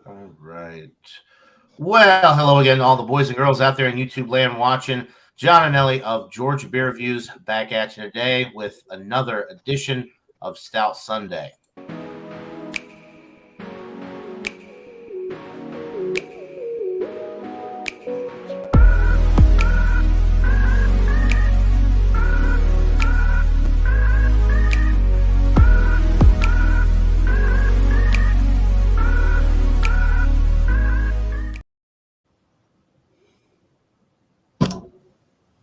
All right. Well, hello again, all the boys and girls out there in YouTube land watching. John and Ellie of Georgia Beer Reviews back at you today with another edition of Stout Sunday.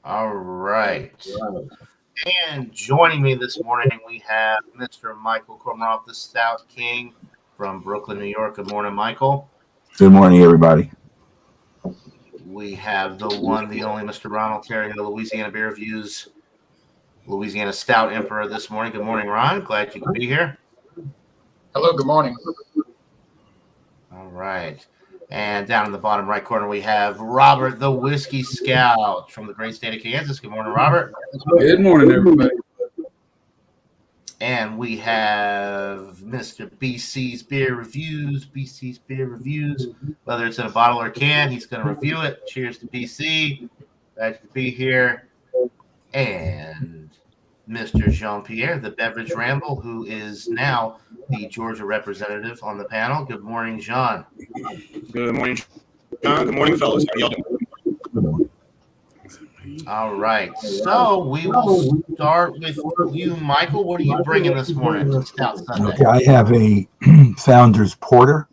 All right. And joining me this morning, we have Mr. Michael Kormaroff, the Stout King from Brooklyn, New York. Good morning, Michael. Good morning, everybody. We have the one, the only Mr. Ronald Terry of the Louisiana Beer Reviews, Louisiana Stout Emperor this morning. Good morning, Ron. Glad you could be here. Hello, good morning. All right. And down in the bottom right corner, we have Robert, the Whiskey Scout from the great state of Kansas. Good morning, Robert. Good morning, everybody. And we have Mr. BC's Beer Reviews. Whether it's in a bottle or can, he's going to review it. Cheers to BC. Glad to be here. And Mr. Jean-Pierre, the Beverage Ramble, who is now the Georgia representative on the panel. Good morning, Jean. Good morning, John. Good morning, fellas. How y'all doing? All right. So we will start with you, Michael. What are you bringing this morning to Stout Sunday? Okay, I have a Founder's Porter,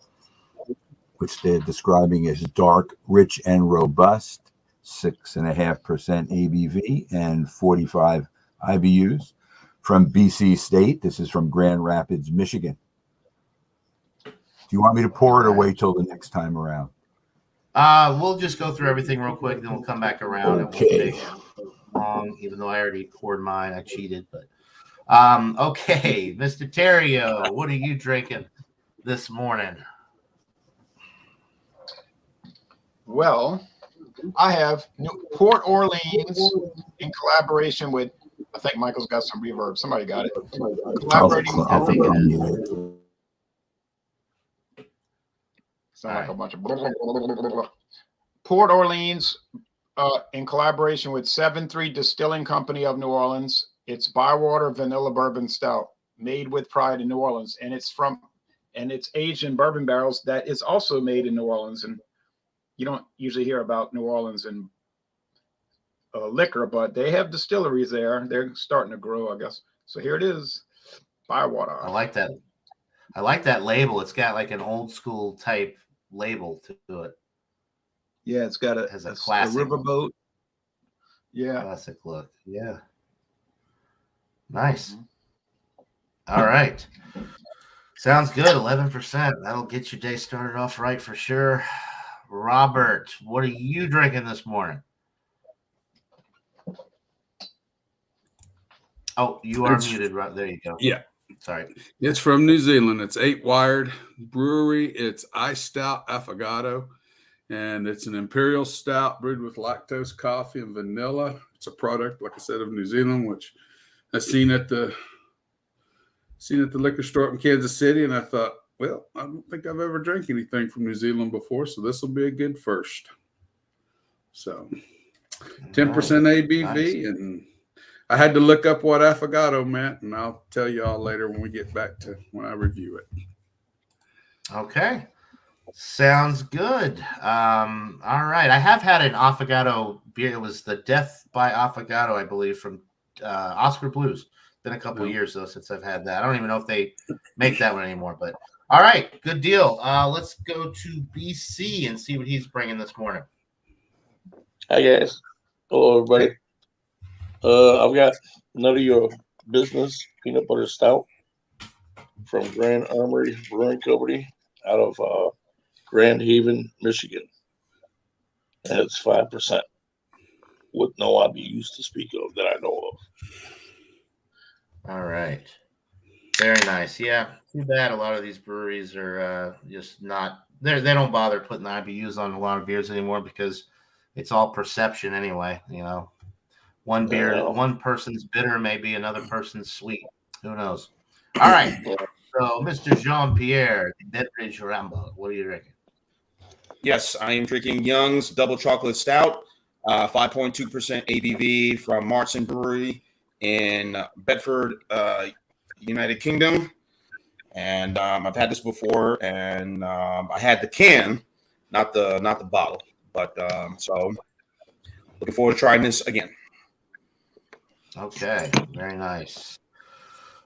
which they're describing as dark, rich, and robust, 6.5% ABV and 45 IBUs from BC State. This is from Grand Rapids, Michigan. Do you want me to pour it or wait till the next time around? We'll just go through everything real quick, then we'll come back around. Okay. It won't take long, even though I already poured mine. I cheated, but okay, Mr. Terrio, what are you drinking this morning? Well, I have Port Orleans in collaboration with, I think Michael's got some reverb. Somebody got it. Collaborating. I think it is. Sound like a bunch of blah, blah, blah, blah, blah, blah. Port Orleans in collaboration with 7-3 Distilling Company of New Orleans. It's Bywater Vanilla Bourbon Stout, made with pride in New Orleans, and it's aged in bourbon barrels that is also made in New Orleans. And you don't usually hear about New Orleans and liquor, but they have distilleries there. They're starting to grow, I guess. So here it is, Bywater. I like that. I like that label. It's got like an old school type label to it. Yeah, it's got a classic riverboat. Yeah, classic look. Yeah, nice. All right, sounds good. 11%. That'll get your day started off right for sure. Robert, what are you drinking this morning? Oh, you are muted. Right there, you go. Yeah. Sorry. It's from New Zealand. It's 8 Wired Brewery. It's Ice Stout Affogato, and it's an imperial stout brewed with lactose, coffee, and vanilla. It's a product, like I said, of New Zealand, which I've seen at the liquor store up in Kansas City, and I thought, well, I don't think I've ever drank anything from New Zealand before, so this will be a good first. So 10% ABV, Nice. and I had to look up what affogato meant, and I'll tell you all later when we get back to when I review it. Okay. Sounds good. All right. I have had an affogato beer. It was the Death by Affogato, I believe, from Oscar Blues. Been a couple of years, though, since I've had that. I don't even know if they make that one anymore. But all right. Good deal. Let's go to BC and see what he's bringing this morning. Hi, guys. Hello, everybody. I've got None of Your Business Peanut Butter Stout from Grand Armory Brewing Company out of Grand Haven, Michigan. And it's 5% with no IBUs to speak of that I know of. All right. Very nice. Yeah. Too bad a lot of these breweries are just not – they don't bother putting the IBUs on a lot of beers anymore because it's all perception anyway, you know. One beer, one person's bitter, maybe another person's sweet. Who knows? All right. So, Mr. Jean-Pierre, Beverage Rambo, what are you drinking? Yes, I am drinking Young's Double Chocolate Stout, 5.2% ABV from Martin Brewery in Bedford, United Kingdom. And I've had this before, and I had the can, not the bottle. But so looking forward to trying this again. Okay, very nice.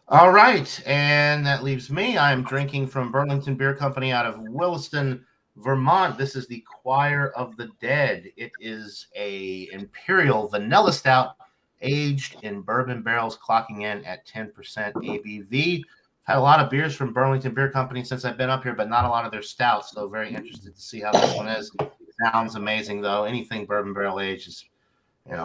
All right, and that leaves me. I'm drinking from Burlington Beer Company out of Williston, Vermont. This is the Choir of the Dead. It is a imperial vanilla stout aged in bourbon barrels, clocking in at 10% ABV. Had a lot of beers from Burlington Beer Company since I've been up here, but not a lot of their stouts. So very interested to see how this one is. Sounds amazing though. Anything bourbon barrel aged is,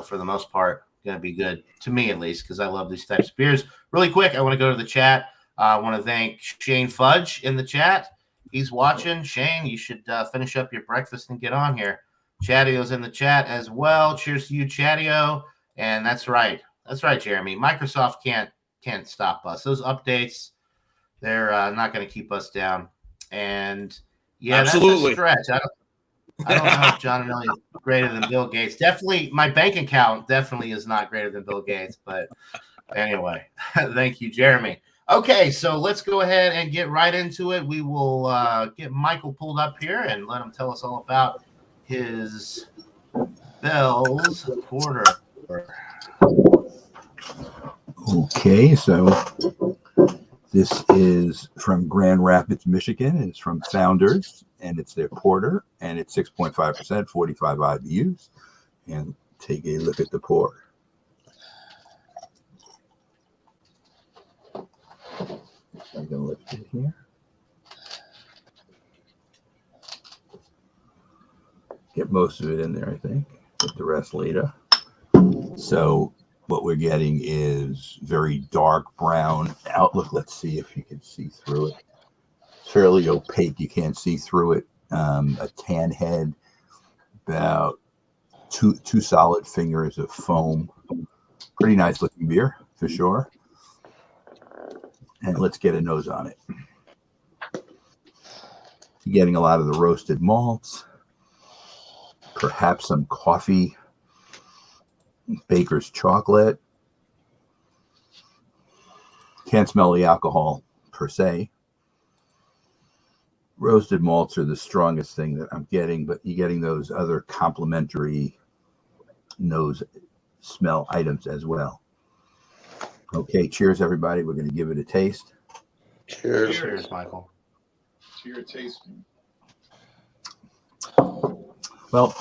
for the most part, going to be good to me at least, because I love these types of beers. Really quick, I want to go to the chat. I want to thank Shane Fudge in the chat. He's watching. Shane, you should finish up your breakfast and get on here. Chattio's in the chat as well. Cheers to you, Chattio. And that's right, Jeremy. Microsoft can't stop us. Those updates, they're not going to keep us down. And yeah, Absolutely. That's a stretch. I don't know if John Amelli is greater than Bill Gates. Definitely, my bank account definitely is not greater than Bill Gates. But anyway, thank you, Jeremy. Okay, so let's go ahead and get right into it. We will get Michael pulled up here and let him tell us all about his Bell's Porter. Okay, so this is from Grand Rapids, Michigan. It's from Founders, and it's their porter, and it's 6.5%, 45 IBUs. And take a look at the pour. I'm going to lift it here. Get most of it in there, I think. Put the rest later. So what we're getting is very dark brown outlook. Let's see if you can see through it. It's fairly opaque. You can't see through it. A tan head, about two solid fingers of foam. Pretty nice looking beer for sure. And let's get a nose on it. You're getting a lot of the roasted malts, perhaps some coffee, baker's chocolate. Can't smell the alcohol per se. Roasted malts are the strongest thing that I'm getting, but you're getting those other complementary nose smell items as well. Okay, cheers, everybody. We're going to give it a taste. Cheers. Cheers, Michael. Cheers, tasting. Well,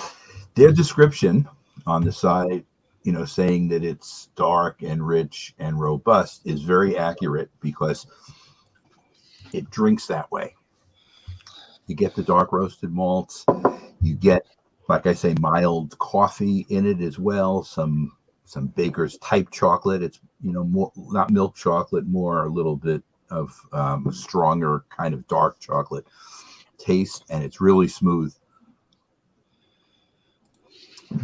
their description on the side, saying that it's dark and rich and robust is very accurate because it drinks that way. You get the dark roasted malts. You get, like I say, mild coffee in it as well. Some baker's type chocolate. It's, more not milk chocolate, more a little bit of a stronger kind of dark chocolate taste, and it's really smooth.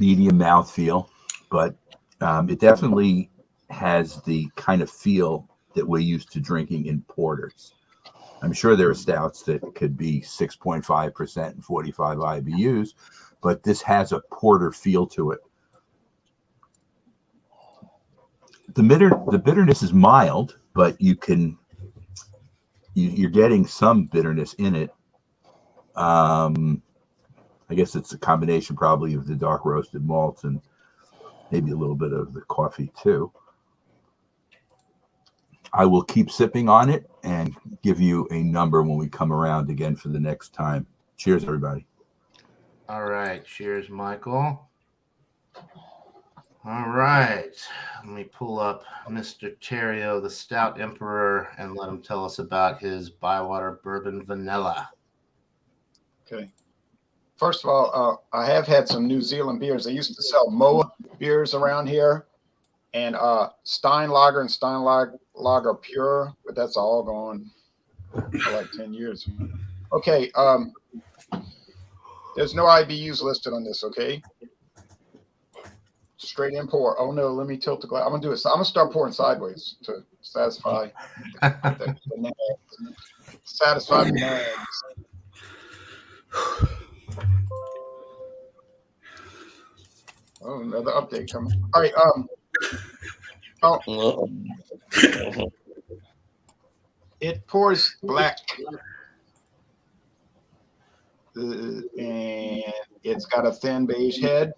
Medium mouthfeel, but it definitely has the kind of feel that we're used to drinking in porters. I'm sure there are stouts that could be 6.5% and 45 IBUs, but this has a porter feel to it. The bitterness is mild, but you're getting some bitterness in it. I guess it's a combination probably of the dark roasted malts and maybe a little bit of the coffee too. I will keep sipping on it and give you a number when we come around again for the next time. Cheers, everybody. All right. Cheers, Michael. All right. Let me pull up Mr. Terrio, the Stout Emperor, and let him tell us about his Bywater Bourbon Vanilla. Okay. First of all, I have had some New Zealand beers. They used to sell Moa beers around here, and Stein Lager and Stein Lager Pure, but that's all gone for like 10 years. Okay. There's no IBUs listed on this, okay? Straight in pour. Oh no, let me tilt the glass. I'm gonna start pouring sideways to satisfy the nags. Satisfy the nags. Oh, another update coming. All right. It pours black, and it's got a thin beige head.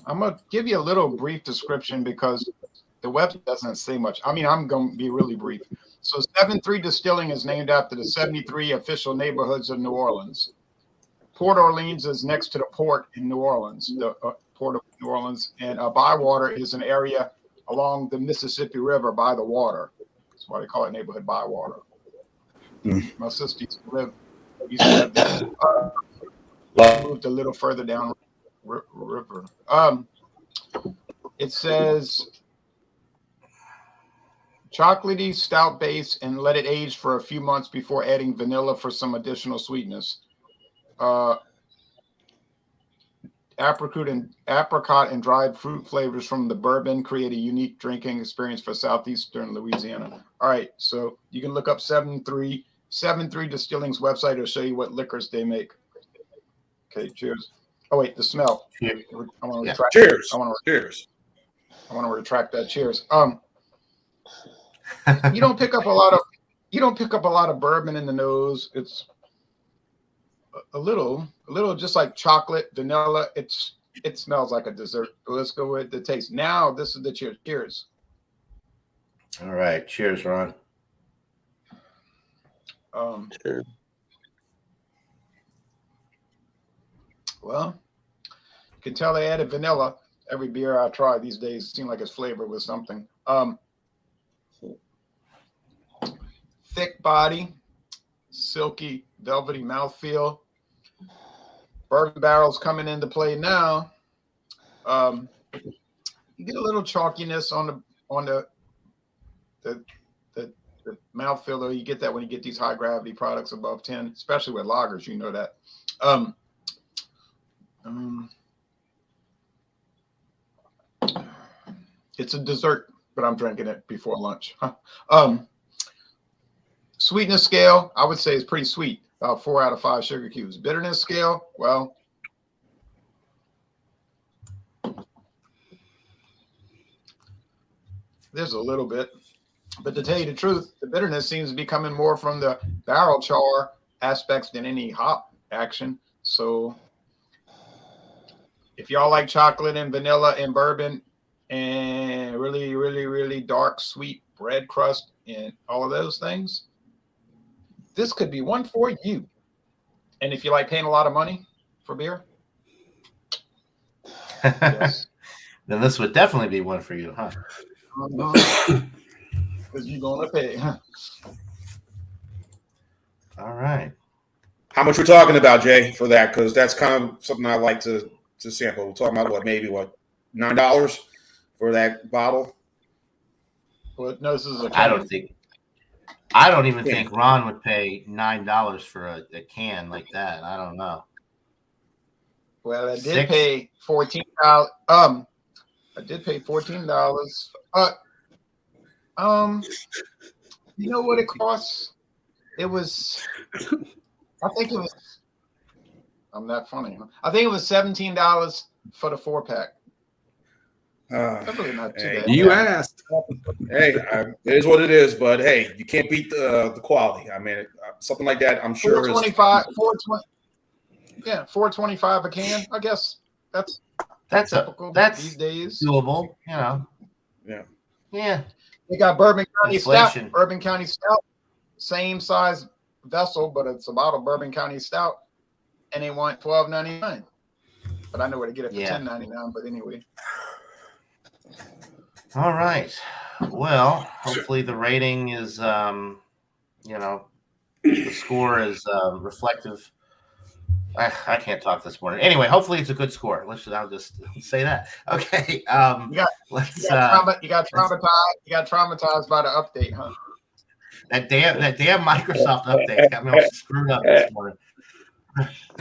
I'm gonna give you a little brief description because the website doesn't say much. I mean, I'm gonna be really brief. So 7-3 Distilling is named after the 73 official neighborhoods of New Orleans. Port Orleans is next to the port in New Orleans, the port of New Orleans, and Bywater is an area along the Mississippi River by the water. That's why they call it neighborhood Bywater. My sister used to live there. Moved a little further down river. It says chocolatey stout base and let it age for a few months before adding vanilla for some additional sweetness. Apricot and dried fruit flavors from the bourbon create a unique drinking experience for southeastern Louisiana. All right, so you can look up 7-3 Distilling's website. Will show you what liquors they make. Okay, cheers. Oh wait, the smell. Cheers. I want to retract. Cheers. Cheers. I want to retract that. Cheers. You don't pick up a lot of bourbon in the nose. It's a little just like chocolate, vanilla. It smells like a dessert. Let's go with the taste. Now this is the cheers. Cheers. All right. Cheers, Ron. Cheers. Well, you can tell they added vanilla. Every beer I try these days seems like it's flavored with something. Thick body, silky, velvety mouthfeel. Bourbon barrels coming into play now. You get a little chalkiness on the mouthfeel, though. You get that when you get these high gravity products above 10, especially with lagers. You know that. It's a dessert, but I'm drinking it before lunch. Sweetness scale, I would say, is pretty sweet. About 4 out of 5 sugar cubes. Bitterness scale, well, there's a little bit. But to tell you the truth, the bitterness seems to be coming more from the barrel char aspects than any hop action. So if y'all like chocolate and vanilla and bourbon and really, really, really dark, sweet bread crust and all of those things, this could be one for you. And if you like paying a lot of money for beer, yes. Then this would definitely be one for you, huh? Because you're going to pay. All right. How much we're talking about, Jay, for that? Because that's kind of something I like to sample. We're talking about maybe $9 for that bottle. Well, no, this is a I don't even think Ron would pay $9 for a can like that. I don't know. Well, I did pay $14. I did pay $14. You know what it costs? It was, I'm not funny. I think it was $17 for the 4-pack. Really not too bad. You asked. Hey, it is what it is, but hey, you can't beat the quality. I mean, something like that, I'm sure $4.25 a can. I guess that's typical these days. Doable, you know. Yeah. They got Bourbon County Inflation. Stout. Bourbon County Stout, same size vessel, but it's a bottle of Bourbon County Stout, and they want $12.99. But I know where to get it for $10.99. But anyway. All right. Well, hopefully the rating is, the score is reflective. I can't talk this morning. Anyway, hopefully it's a good score. I'll just say that. Okay. You got traumatized by the update, huh? That damn Microsoft update got me all screwed up this morning.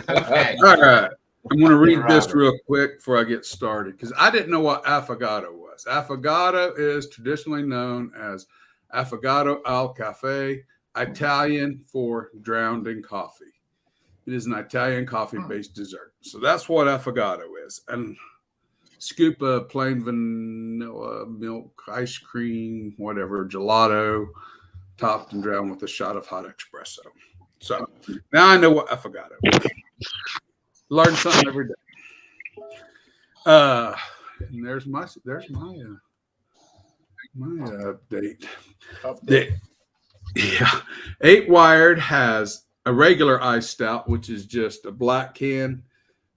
Okay. All right. I'm going to read this real quick before I get started because I didn't know what affogato was. Affogato is traditionally known as affogato al cafe, Italian for drowned in coffee. It is an Italian coffee-based dessert. So that's what affogato is. And scoop of plain vanilla milk, ice cream, whatever, gelato, topped and drowned with a shot of hot espresso. So now I know what affogato is. Learn something every day. And there's my update. Yeah, 8 Wired has a regular iced stout, which is just a black can.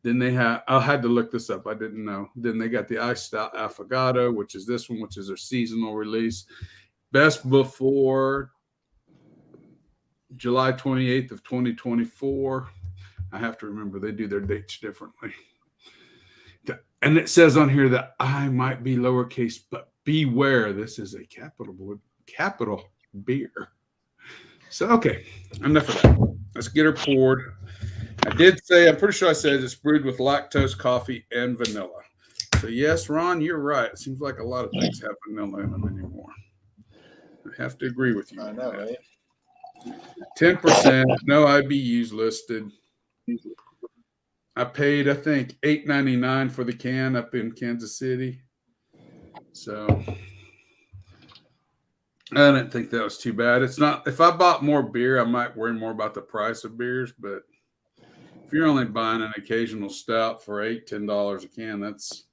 Then they have, I had to look this up, I didn't know. Then they got the iced stout affogato, which is this one, which is their seasonal release. Best before July 28th of 2024. I have to remember they do their dates differently. And it says on here that I might be lowercase, but beware, this is a capital beer. So, okay, enough of that. Let's get her poured. I did say, I'm pretty sure I said it's brewed with lactose, coffee, and vanilla. So, yes, Ron, you're right. It seems like a lot of things have vanilla in them anymore. I have to agree with you. I know, right? 10%, no IBUs listed. I paid, I think, $8.99 for the can up in Kansas City. So I didn't think that was too bad. It's not, if I bought more beer, I might worry more about the price of beers. But if you're only buying an occasional stout for $8, $10 a can, that's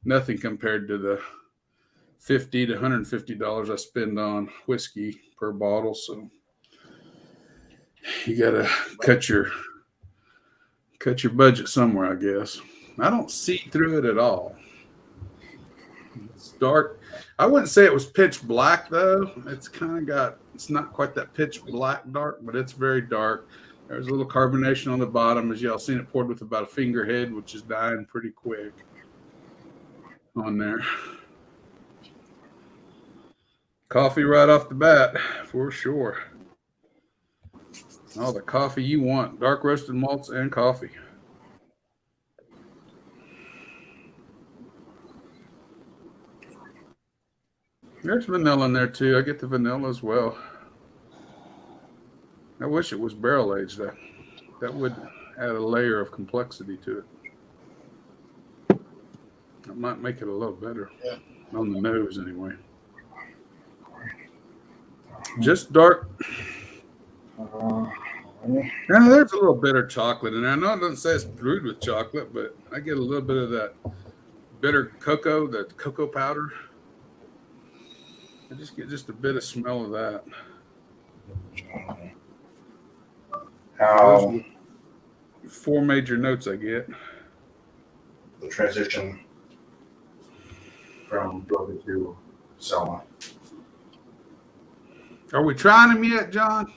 nothing compared to the $50 to $150 I spend on whiskey per bottle. So you got to cut your budget somewhere, I guess. I don't see through it at all. It's dark. I wouldn't say it was pitch black, though. It's kind of got, it's not quite that pitch black dark, but it's very dark. There's a little carbonation on the bottom. As y'all seen, it poured with about a finger head, which is dying pretty quick on there. Coffee right off the bat, for sure. All the coffee you want. Dark roasted malts and coffee. There's vanilla in there too. I get the vanilla as well. I wish it was barrel aged. That would add a layer of complexity to it. That might make it a little better. Yeah. On the nose anyway. Just dark. Yeah, there's a little bitter chocolate in there. I know it doesn't say it's brewed with chocolate, but I get a little bit of that bitter cocoa, that cocoa powder. I just get just a bit of smell of that. How 4 major notes I get. the transition from brother to Selma. Are we trying them yet, John?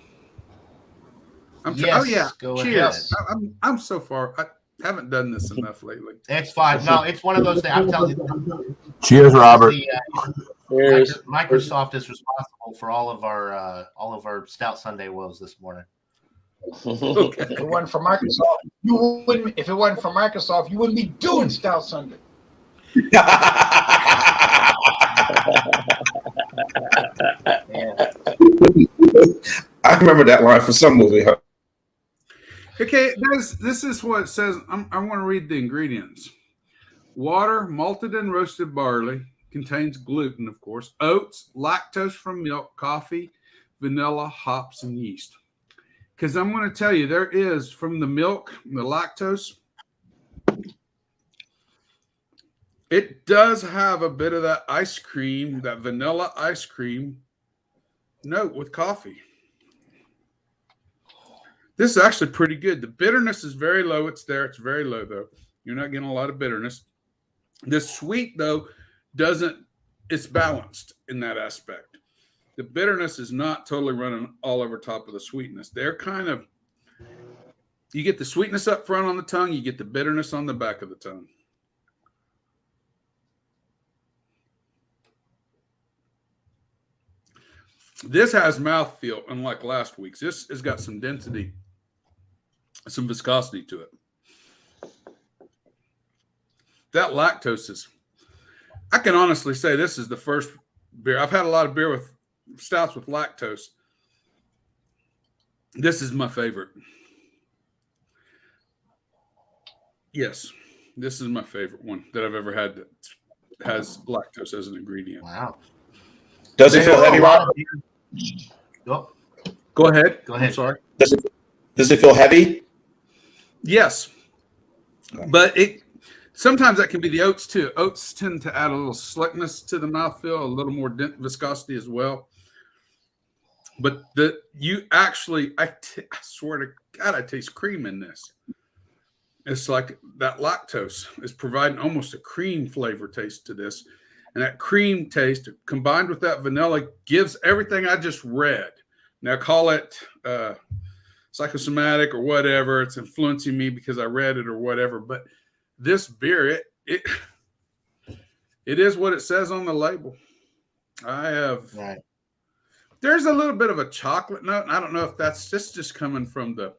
Yes, oh yeah. go Cheers. ahead. I'm so far. I haven't done this enough lately. It's fine. No, it's one of those things. I'm telling you. Cheers, Robert. Cheers. Microsoft is responsible for all of our Stout Sunday woes this morning. Okay. If it wasn't for Microsoft, you wouldn't be doing Stout Sunday. I remember that line from some movie. Huh? Okay, this is what it says. I want to read the ingredients. Water, malted and roasted barley, contains gluten, of course, oats, lactose from milk, coffee, vanilla, hops, and yeast. Because I'm going to tell you, there is, from the milk, the lactose, it does have a bit of that ice cream, that vanilla ice cream note with coffee. This is actually pretty good. The bitterness is very low. It's there. It's very low, though. You're not getting a lot of bitterness. The sweet, though, it's balanced in that aspect. The bitterness is not totally running all over top of the sweetness. They're kind of, you get the sweetness up front on the tongue, you get the bitterness on the back of the tongue. This has mouthfeel, unlike last week's. This has got some density, some viscosity to it. That lactose is, I can honestly say this is the first beer. I've had a lot of beer with stouts with lactose. This is my favorite. Yes. This is my favorite one that I've ever had that has lactose as an ingredient. Wow. Does it feel heavy, Rob? Oh, Go ahead. Go ahead. I'm sorry. Does it feel heavy? Yes, but sometimes that can be the oats too. Oats tend to add a little slickness to the mouthfeel, a little more viscosity as well. But I swear to God, I taste cream in this. It's like that lactose is providing almost a cream flavor taste to this. And that cream taste combined with that vanilla gives everything I just read. Now call it psychosomatic or whatever. It's influencing me because I read it or whatever. But this beer, it is what it says on the label. right. There's a little bit of a chocolate note. And I don't know if that's just coming from the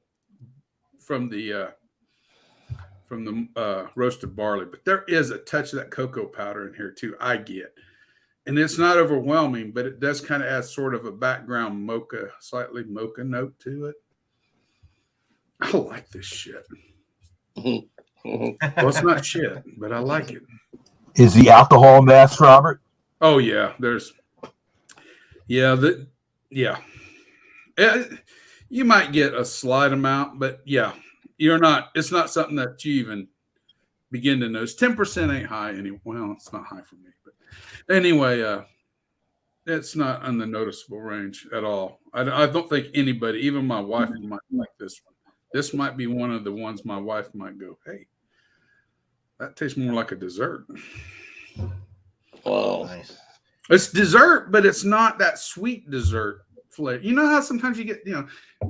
roasted barley, but there is a touch of that cocoa powder in here too. I get, and it's not overwhelming, but it does kind of add sort of a background slightly mocha note to it. I like this shit. Well, it's not shit, but I like it. Is the alcohol mass, Robert? Oh yeah, you might get a slight amount, but yeah, it's not something that you even begin to notice. 10% ain't high anyway. Well, it's not high for me, but anyway, it's not in the noticeable range at all. I don't think anybody, even my wife, might like this one. This might be one of the ones my wife might go, hey, that tastes more like a dessert. Wow. Nice. It's dessert, but it's not that sweet dessert flavor. You know how sometimes you get,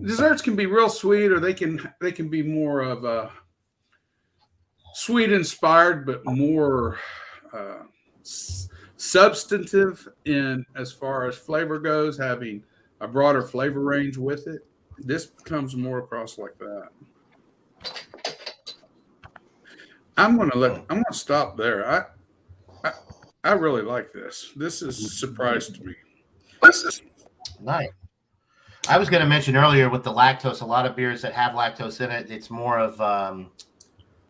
desserts can be real sweet, or they can be more of a sweet inspired, but more substantive in as far as flavor goes, having a broader flavor range with it. This comes more across like that. I'm gonna stop there. I really like this. This is surprised me. Nice. I was going to mention earlier with the lactose, a lot of beers that have lactose in it, it's more of, I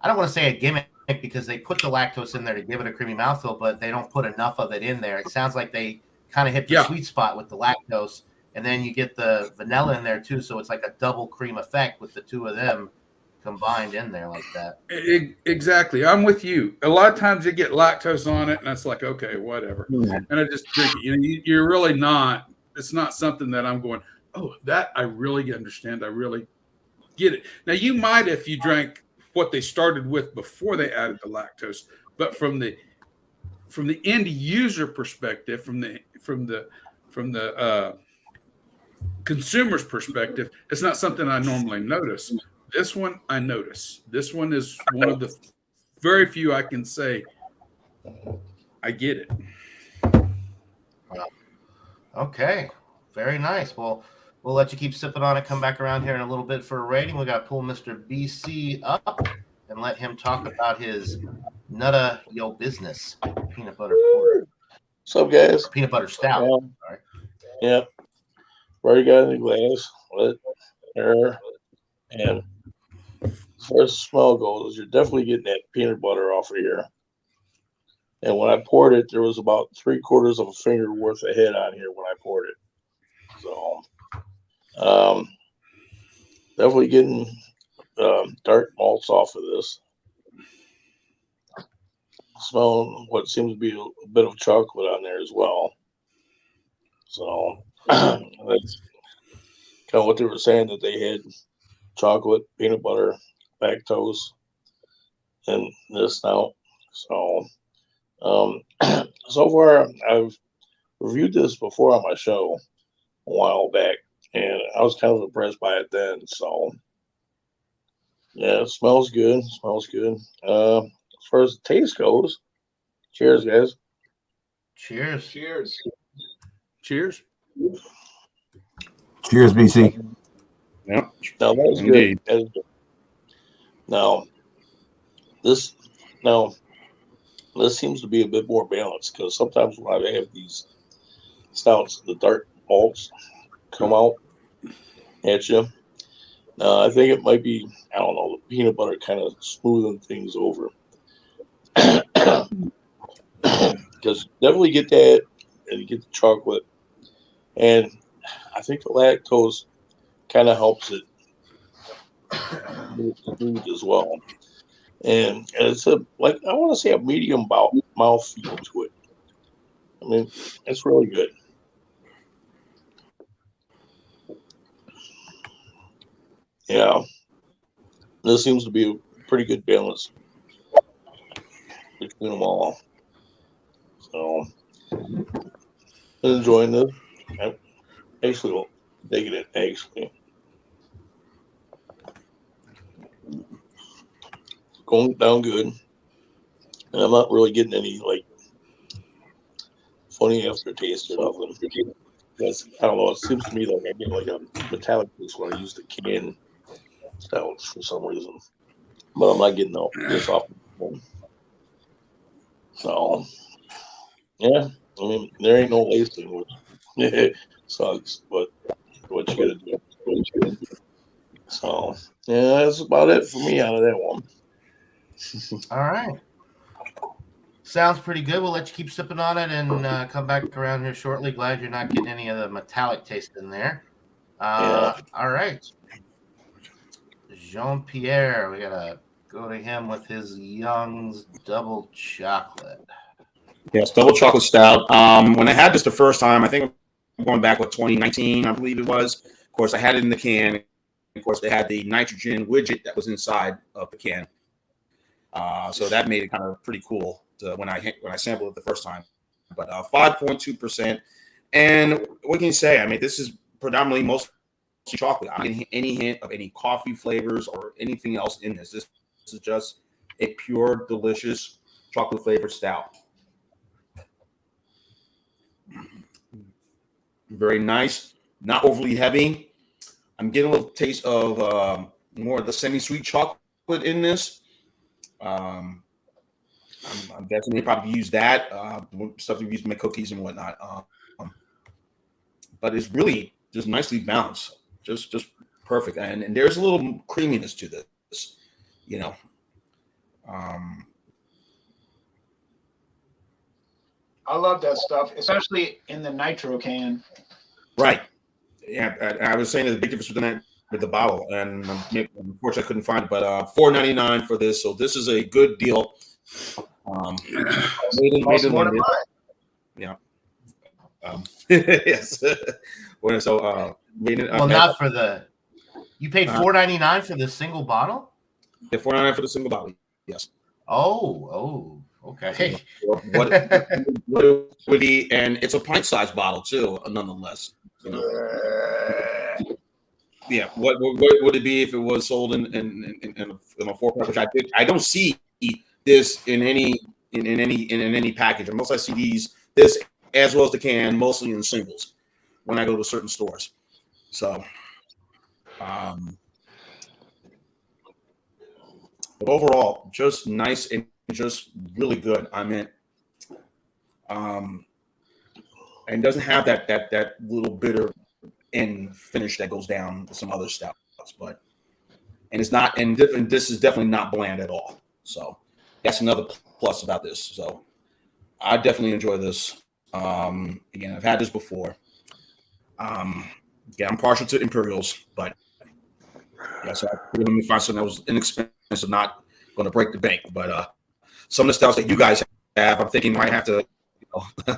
don't want to say a gimmick because they put the lactose in there to give it a creamy mouthfeel, but they don't put enough of it in there. It sounds like they kind of hit the sweet spot with the lactose, and then you get the vanilla in there too. So it's like a double cream effect with the two of them combined in there like that. Exactly. I'm with you. A lot of times you get lactose on it and it's like, okay, whatever. And I just drink it. You're really not, it's not something that I'm going, oh, that I really understand. I really get it. Now you might, if you drank what they started with before they added the lactose, but from the end user perspective, from the consumer's perspective, it's not something I normally notice. This one I notice. This one is one of the very few I can say I get it. Okay, very nice. Well, we'll let you keep sipping on it. Come back around here in a little bit for a rating. We got to pull Mr. BC up and let him talk about his Nutta Yo Business peanut butter porter. What's up, guys? Peanut butter stout. Sorry. Yeah. Already got in the glass. Let air. And as far as the smell goes, you're definitely getting that peanut butter off of here. And when I poured it, there was about 3/4 of a finger worth of head on here when I poured it. So, definitely getting dark malts off of this. Smelling what seems to be a bit of chocolate on there as well. So, that's kind of what they were saying, that they had chocolate, peanut butter, lactose, and this now. So, so far, I've reviewed this before on my show a while back, and I was kind of impressed by it then. So, yeah, it smells good. Smells good. As far as the taste goes, cheers, guys. Cheers. Cheers. Cheers. Cheers, BC. Yeah. Now that was Indeed. good. That is good. Now this seems to be a bit more balanced, because sometimes when I have these stouts, the dark malts come out at you. I think it might be, I don't know, the peanut butter kind of smoothing things over. Because definitely get that, and you get the chocolate, and I think the lactose kind of helps it smooth as well. And it's I want to say a medium mouth feel to it. I mean, it's really good. Yeah, this seems to be a pretty good balance between them all. So, I'm enjoying this. I'm actually digging it. Actually, going down good, and I'm not really getting any funny aftertaste or nothing. Because I don't know. It seems to me like I get like a metallic taste when I use the can stout for some reason, but I'm not getting this off. So yeah, I mean there ain't no lacing, which sucks, but what you gotta do. So yeah, that's about it for me out of that one. All right. Sounds pretty good. We'll let you keep sipping on it and come back around here shortly. Glad you're not getting any of the metallic taste in there. All right. Jean-Pierre, we got to go to him with his Young's double chocolate. Yes, double chocolate stout. When I had this the first time, I think I'm going back with 2019, I believe it was. Of course, I had it in the can. Of course, they had the nitrogen widget that was inside of the can. So that made it kind of pretty cool when I sampled it the first time. But 5.2%. And what can you say? I mean, this is predominantly mostly chocolate. I'm not getting any hint of any coffee flavors or anything else in this. This is just a pure, delicious chocolate flavored stout. Very nice, not overly heavy. I'm getting a little taste of more of the semi-sweet chocolate in this. I'm definitely probably use that stuff we use to make cookies and whatnot. But it's really just nicely balanced, just perfect. And there's a little creaminess to this, you know. I love that stuff, especially in the nitro can. Right. Yeah, I was saying there's a big difference with the bottle, and unfortunately I couldn't find it. But $4.99 for this, so this is a good deal. Made in London. Yeah. Yes. So made in, not for the. You paid $4.99 for this single bottle. Yeah, $4.99 for the single bottle. Yes. Oh, okay. What it would be, and it's a pint-sized bottle too, nonetheless. You know. Yeah. What would it be if it was sold in a 4-pack? Which I don't see this in any package. Most I see this as well as the can mostly in singles when I go to certain stores. So, but overall, just nice and just really good. I mean, and doesn't have that little bitter end finish that goes down with some other stouts, but it's not and different. This is definitely not bland at all. So that's another plus about this. So I definitely enjoy this. Again, I've had this before. Yeah, I'm partial to Imperials, but yeah, so let me find something that was inexpensive, not going to break the bank. But some of the stouts that you guys have, I'm thinking might have to, I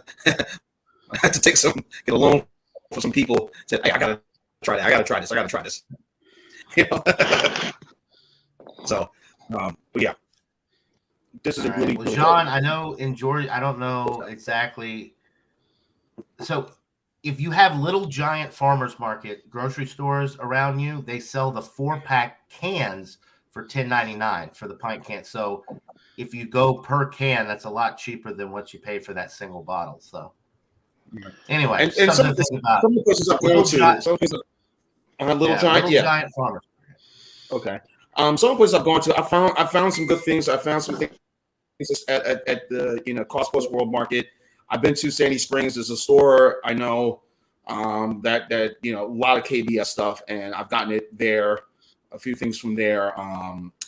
have to get a loan for some people. Said, hey, I gotta try that. I gotta try this. You know? So, but yeah, this is a really. Well, John, I know in Georgia, I don't know exactly. So, if you have Little Giant Farmers Market grocery stores around you, they sell the 4-pack cans for $10.99 for the pint can. So, if you go per can, that's a lot cheaper than what you pay for that single bottle. So, anyway, and some of the places I've gone to, Little Giant Farmers. Okay. Some places I've gone to, I found some good things. I found some things at the Cost Plus World Market. I've been to Sandy Springs. There's a store I know that a lot of KBS stuff, and I've gotten it there. A few things from there.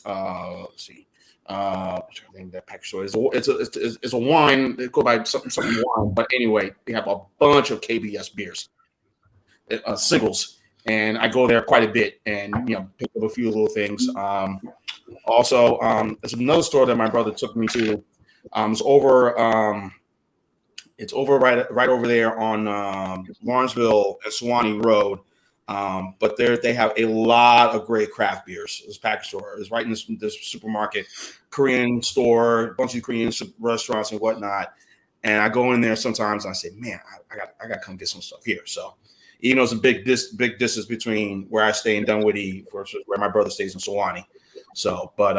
Let's see. I think that package store is it's a wine. They go by something wine, but anyway, they have a bunch of KBS beers, singles, and I go there quite a bit and pick up a few little things. Also, there's another store that my brother took me to. It's over right over there on Lawrenceville and Suwannee Road. But they have a lot of great craft beers. This package store is right in this supermarket, Korean store, a bunch of Korean restaurants and whatnot. And I go in there sometimes and I say, man, I got to come get some stuff here. So even though it's a big distance between where I stay in Dunwoody versus where my brother stays in Suwannee. So, but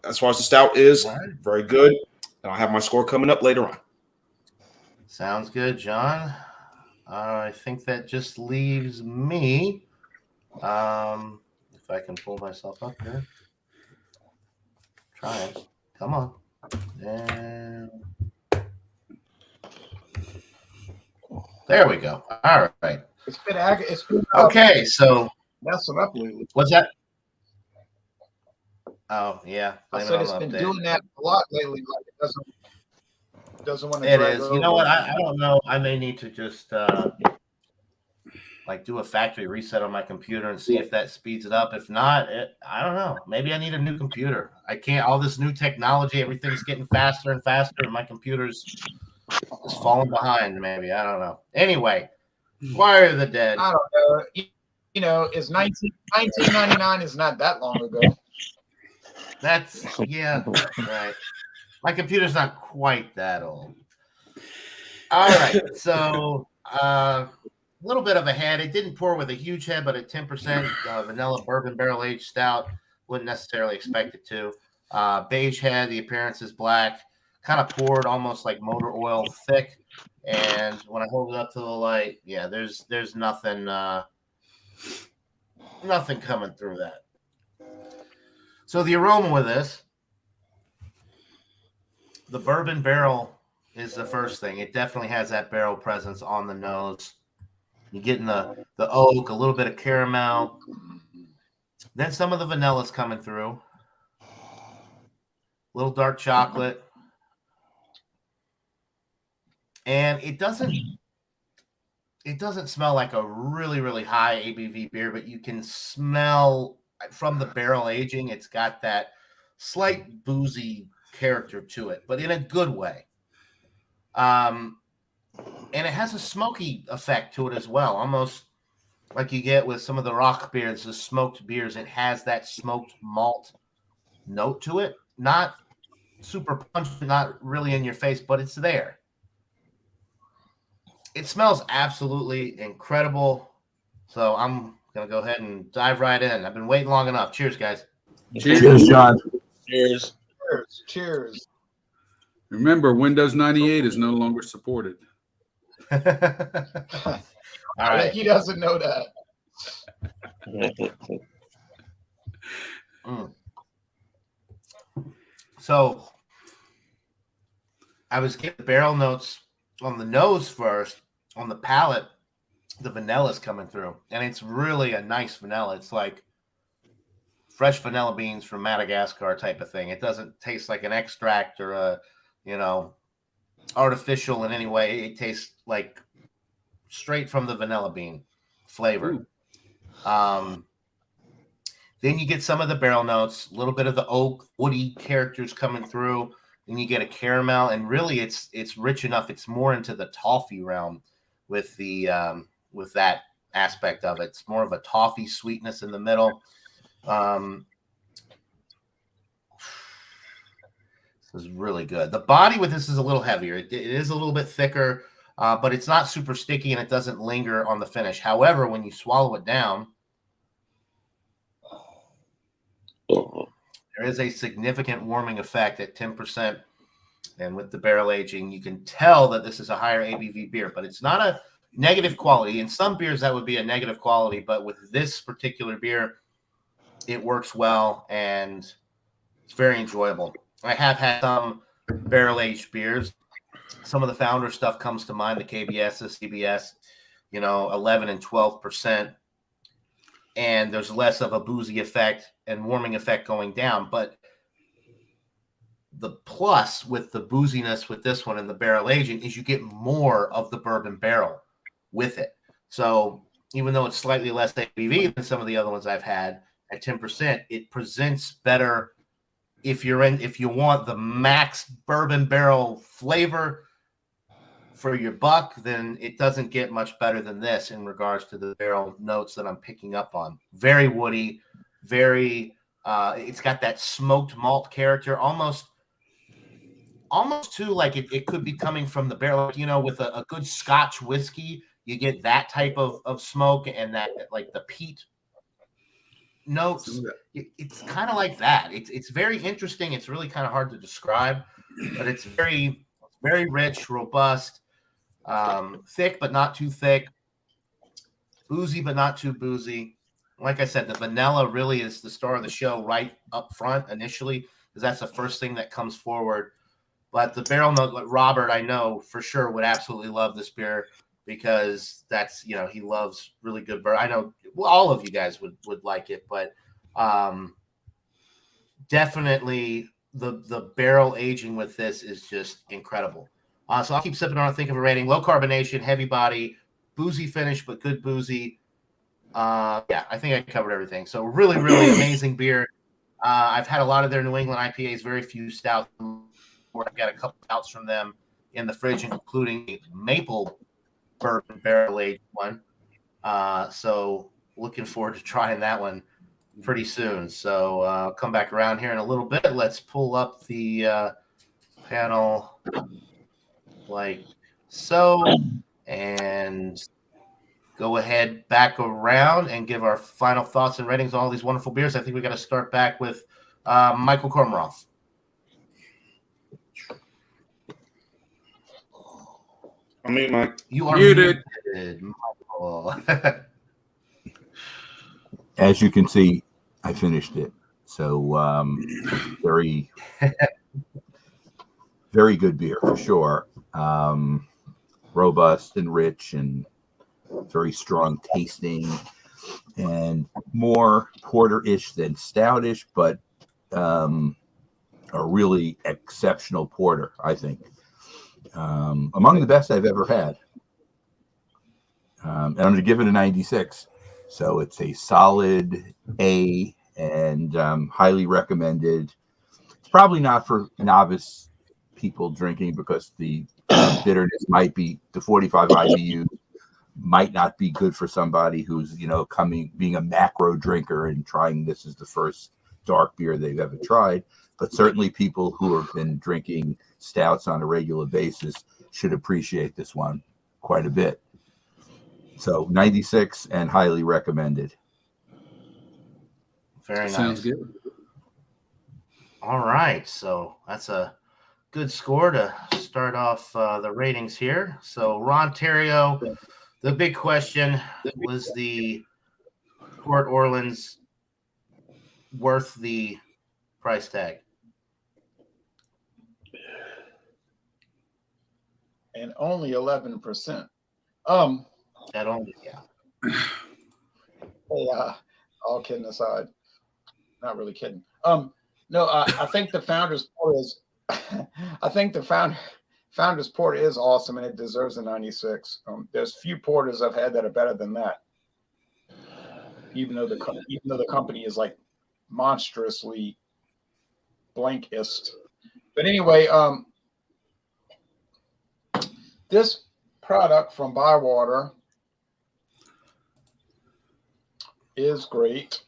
as far as the stout is, very good. And I'll have my score coming up later on. Sounds good, John. I think that just leaves me. If I can pull myself up here. Try it. Come on. And there we go. All right. It's been okay. So messing up lately. What's that? Oh yeah. I said it's been doing that a lot lately. Like it doesn't want to. It is. You know what? I don't know. I may need to just do a factory reset on my computer and see if that speeds it up. If not, I don't know. Maybe I need a new computer. I can't. All this new technology, everything's getting faster and faster, and my computer's just falling behind. Maybe I don't know. Anyway, Choir of the Dead. I don't know. You know, it's 1999 is not that long ago. That's right. My computer's not quite that old. All right, so a little bit of a head. It didn't pour with a huge head, but a 10% vanilla bourbon barrel aged stout. Wouldn't necessarily expect it to. Beige head. The appearance is black. Kind of poured almost like motor oil, thick. And when I hold it up to the light, there's nothing coming through that. So the aroma with this, the bourbon barrel is the first thing. It definitely has that barrel presence on the nose. You're getting the oak, a little bit of caramel. Then some of the vanilla's coming through. A little dark chocolate. And it doesn't smell like a really, really high ABV beer, but you can smell from the barrel aging, it's got that slight boozy character to it, but in a good way. And it has a smoky effect to it as well, almost like you get with some of the rock beers, the smoked beers. It has that smoked malt note to it. Not super punchy, not really in your face, but it's there. It smells absolutely incredible. So I'm going to go ahead and dive right in. I've been waiting long enough. Cheers, guys. Cheers, John. Cheers. Cheers. Remember, Windows 98 is no longer supported. All right. He doesn't know that. So I was getting the barrel notes on the nose first. On the palate, the vanilla's coming through, and it's really a nice vanilla. It's like fresh vanilla beans from Madagascar type of thing. It doesn't taste like an extract or a, artificial in any way. It tastes like straight from the vanilla bean flavor. Then you get some of the barrel notes, a little bit of the oak, woody characters coming through. Then you get a caramel, and really it's rich enough. It's more into the toffee realm with the with that aspect of it. It's more of a toffee sweetness in the middle. This is really good. The body with this is a little heavier. It is a little bit thicker, but it's not super sticky and it doesn't linger on the finish. However, when you swallow it down, there is a significant warming effect at 10%. And with the barrel aging, you can tell that this is a higher ABV beer, but it's not a negative quality. In some beers, that would be a negative quality, but with this particular beer, it works well and it's very enjoyable. I have had some barrel-aged beers. Some of the Founder stuff comes to mind, the KBS, the CBS, 11 and 12%. and there's less of a boozy effect and warming effect going down. But the plus with the booziness with this one and the barrel aging is you get more of the bourbon barrel with it. So even though it's slightly less ABV than some of the other ones I've had at 10%, it presents better if you want the max bourbon barrel flavor for your buck, then it doesn't get much better than this in regards to the barrel notes that I'm picking up on. Very woody, very it's got that smoked malt character, almost too like it could be coming from the barrel. You know, with a good Scotch whiskey, you get that type of smoke and that like the peat notes. It's kind of like that. It's very interesting. It's really kind of hard to describe, but it's very rich, robust, thick but not too thick, boozy but not too boozy. Like I said, the vanilla really is the star of the show right up front initially, because that's the first thing that comes forward. But the barrel note, like Robert, I know for sure would absolutely love this beer because that's, you know, he loves really good bourbon. I know all of you guys would like it, but definitely the barrel aging with this is just incredible. So I'll keep sipping on it, think of a rating. Low carbonation, heavy body, boozy finish, but good boozy. Yeah, I think I covered everything. So really, really amazing beer. I've had a lot of their New England IPAs, very few stouts. I've got a couple stouts from them in the fridge, including a maple bourbon barrel aged one. So looking forward to trying that one pretty soon. So I'll come back around here in a little bit. Let's pull up the panel like so, and go ahead back around and give our final thoughts and ratings on all these wonderful beers. I think we got to start back with Michael Kormaroff. I mean, Mike. You are Muted. Michael. As you can see, I finished it. So very, very good beer for sure. Robust and rich and very strong tasting, and more porter-ish than stoutish, but a really exceptional porter, I think. Among the best I've ever had. And I'm going to give it a 96. So it's a solid A and highly recommended. It's probably not for novice people drinking because the bitterness might be, the 45 IBU might not be good for somebody who's, you know, being a macro drinker and trying this as the first dark beer they've ever tried. But certainly people who have been drinking stouts on a regular basis should appreciate this one quite a bit. So 96 and highly recommended. Very nice. Sounds good. All right. So that's a good score to start off the ratings here. So Ron Terrio, the big question, was the Port Orleans worth the price tag? And only 11%. That only, yeah. Hey, all kidding aside, not really kidding. No, I think the Founders Port is. I think the Founders Port is awesome, and it deserves a 96. There's few porters I've had that are better than that. Even though the company is like monstrously blankist. But anyway, this product from Bywater is great,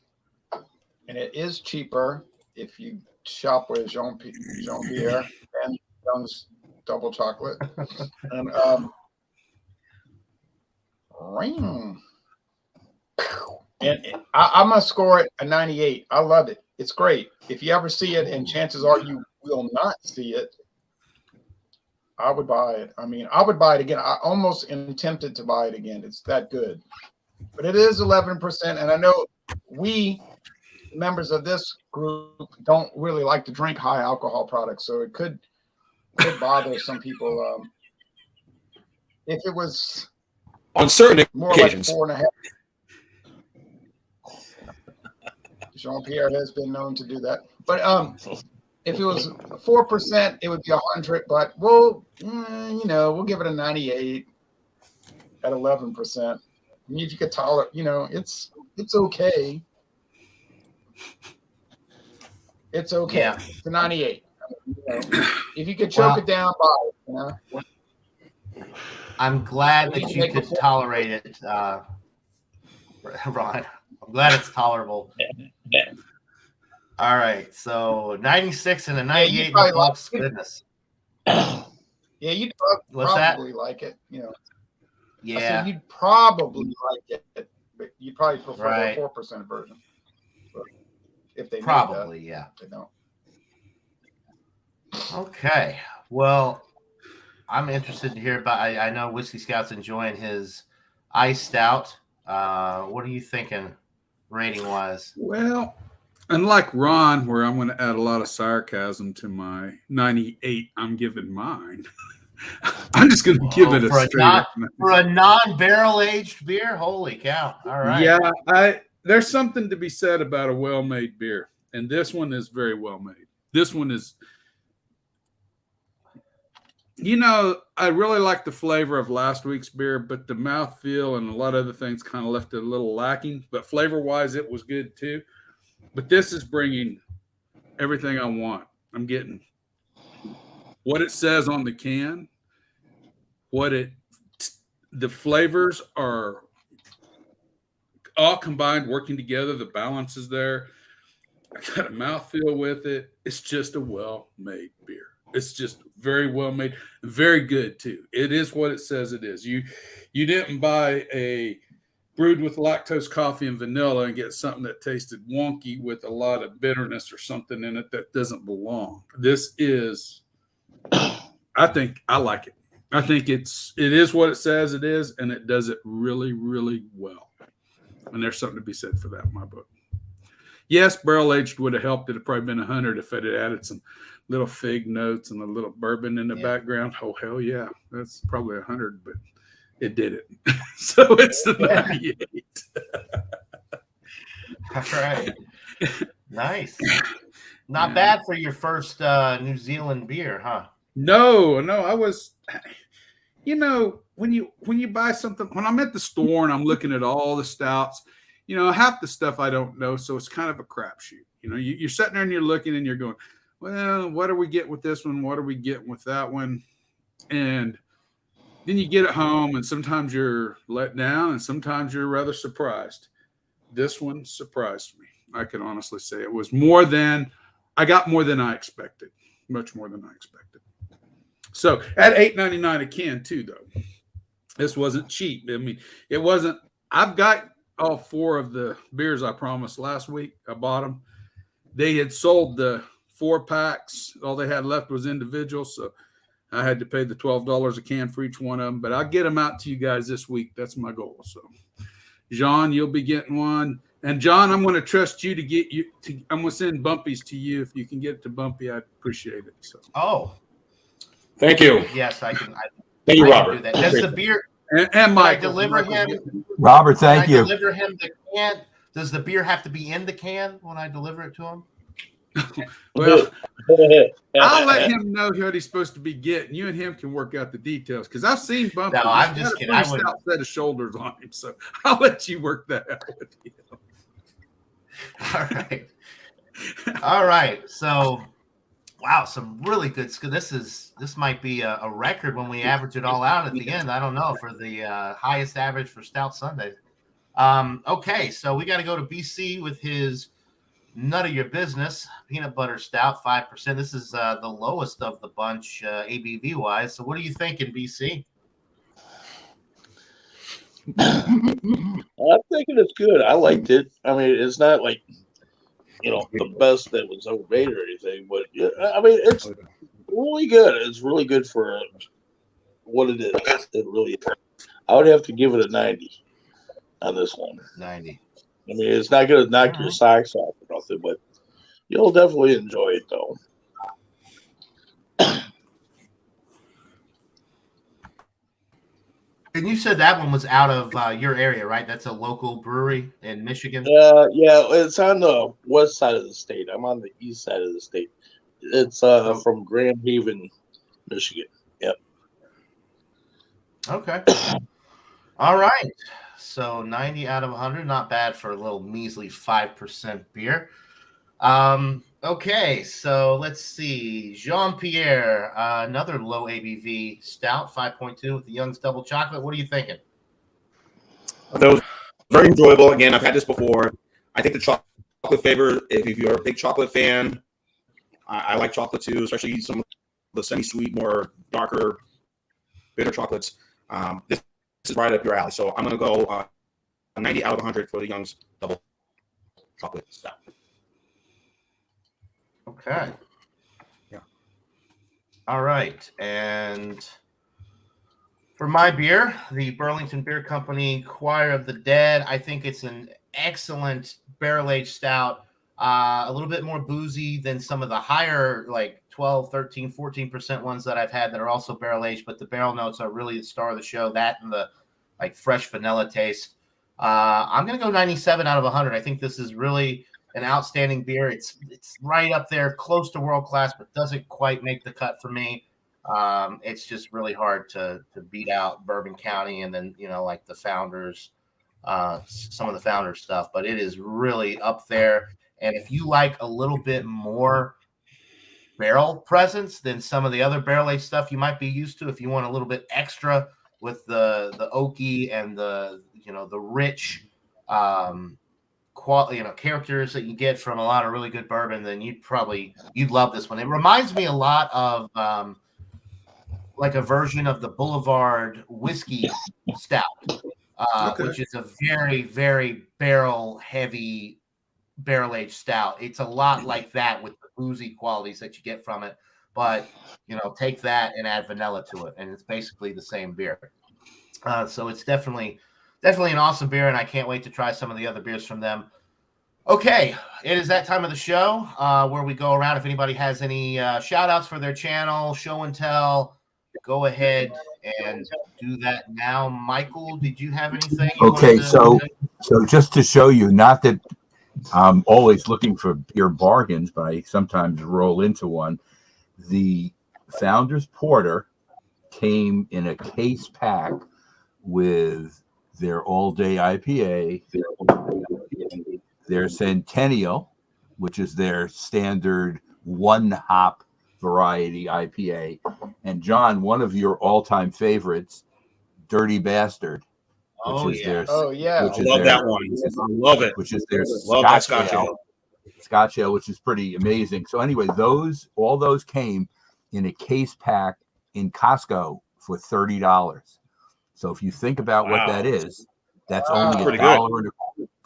and it is cheaper if you shop with Jean-Pierre and Young's Double Chocolate. And I'm gonna score it a 98. I love it. It's great. If you ever see it, and chances are you will not see it, I would buy it. I mean, I would buy it again. I almost am tempted to buy it again. It's that good. But it is 11%, and I know we members of this group don't really like to drink high alcohol products, so it could bother some people. If it was on certain more occasions, like 4.5, Jean-Pierre has been known to do that. But if it was 4%, it would be 100. But we'll give it a 98 at 11%. I mean, if you could tolerate, it's okay. It's okay. Yeah. It's a 98. If you could choke it down, buy it. I'm glad that you could tolerate it, Ron. I'm glad it's tolerable. All right, so 96 and a 98 in the books. Goodness. Yeah, you'd probably like it. Yeah. I said you'd probably like it, but you'd probably prefer the 4% version. If they probably, yeah. They don't. Okay. Well, I'm interested to hear about. I know Whiskey Scout's enjoying his Ice Stout. What are you thinking, rating wise? Well, unlike Ron, where I'm going to add a lot of sarcasm to my 98, I'm giving mine. I'm just going to give it for a non-barrel aged beer. Holy cow! All right. Yeah, there's something to be said about a well-made beer, and this one is very well made. This one is. I really like the flavor of last week's beer, but the mouthfeel and a lot of other things kind of left it a little lacking. But flavor-wise, it was good too. But this is bringing everything I want. I'm getting what it says on the can, the flavors are all combined, working together. The balance is there. I got a mouthfeel with it. It's just a well-made beer. It's just very well made, very good too. It is what it says it is. You didn't buy a brewed with lactose coffee and vanilla and get something that tasted wonky with a lot of bitterness or something in it that doesn't belong. This is, I think I like it. I think it is what it says it is, and it does it really, really well. And there's something to be said for that in my book. Yes, barrel aged would have helped. It'd have probably been 100 if it had added some little fig notes and a little bourbon in the background. Oh, hell yeah. That's probably 100, but it did it. So it's the 98. All right. Nice. Not bad for your first New Zealand beer, huh? No, I was, when you buy something, when I'm at the store and I'm looking at all the stouts, half the stuff I don't know. So it's kind of a crapshoot. You're sitting there and you're looking and you're going, well, what are we getting with this one? What are we getting with that one? And then you get it home and sometimes you're let down and sometimes you're rather surprised. This one surprised me. I can honestly say it was I got more than I expected, much more than I expected. So at $8.99 a can too, though, this wasn't cheap. I mean, it wasn't, I've got all 4 of the beers I promised last week. I bought them. They had sold the 4 packs. All they had left was individuals. So I had to pay the $12 a can for each one of them, but I'll get them out to you guys this week. That's my goal. So John, you'll be getting one. And John, I'm going to trust you I'm going to send Bumpy's to you. If you can get it to Bumpy, I'd appreciate it. So. Oh, thank you. yes, I can. Thank you, Robert. Do that. Does the beer, and Mike, deliver him? Robert, thank you. Deliver him the can. Does the beer have to be in the can when I deliver it to him? Well, I'll let him know what he's supposed to be getting. You and him can work out the details because I've seen Bumpy. No, I'm just kidding. I wouldn't set of shoulders on him, so I'll let you work that out with him. All right. So, wow, some really good. This might be a record when we average it all out at the end. I don't know for the highest average for Stout Sunday. Okay, so we got to go to BC with his Nut of Your Business peanut butter stout, 5%. This is the lowest of the bunch ABV wise. So what are you thinking, BC? I'm thinking it's good. I liked it. I mean, it's not like the best that was ever made or anything, but I mean, it's really good. It's really good for what it is. It really is. I would have to give it a 90 on this one. 90. I mean, it's not going to knock your socks off or nothing, but you'll definitely enjoy it, though. And you said that one was out of your area, right? That's a local brewery in Michigan. Yeah, it's on the west side of the state. I'm on the east side of the state. It's from Grand Haven, Michigan. Yep. Okay. All right. So 90 out of 100, not bad for a little measly 5% beer. Okay, so let's see. Jean-Pierre, another low ABV stout, 5.2 with the Young's Double Chocolate. What are you thinking? That was very enjoyable. Again, I've had this before. I think the chocolate flavor, if you're a big chocolate fan, I like chocolate too, especially some of the semi-sweet, more darker, bitter chocolates. This is right up your alley. So I'm going to go a 90 out of 100 for the Young's Double Chocolate Stout. Okay. Yeah. All right. And for my beer, the Burlington Beer Company Choir of the Dead, I think it's an excellent barrel-aged stout. A little bit more boozy than some of the higher, like 12, 13, 14% ones that I've had that are also barrel-aged, but the barrel notes are really the star of the show. That and the like fresh vanilla taste. I'm going to go 97 out of 100. I think this is really an outstanding beer. It's right up there, close to world class, but doesn't quite make the cut for me. It's just really hard to beat out Bourbon County and then, like the Founders, some of the Founders stuff, but it is really up there. And if you like a little bit more barrel presence than some of the other barrel-aged stuff you might be used to, if you want a little bit extra with the oaky and the rich characters that you get from a lot of really good bourbon, then you'd love this one. It reminds me a lot of like a version of the Boulevard whiskey stout, which is a very, very barrel-aged stout. It's a lot like that with the boozy qualities that you get from it, but take that and add vanilla to it, and it's basically the same beer. So it's definitely an awesome beer, and I can't wait to try some of the other beers from them. Okay, it is that time of the show where we go around. If anybody has any shout outs for their channel, show and tell, go ahead and do that now. Michael, did you have anything? Okay, so just to show you, not that I'm always looking for beer bargains, but I sometimes roll into one. The Founders Porter came in a case pack with their all-day IPA, their Centennial, which is their standard one-hop variety IPA, and John, one of your all-time favorites, Dirty Bastard, which is their that one. I love it. Which is their Scotch ale. Scotch ale, which is pretty amazing. So anyway, all those came in a case pack in Costco for $30. So if you think about what that is, that's only $1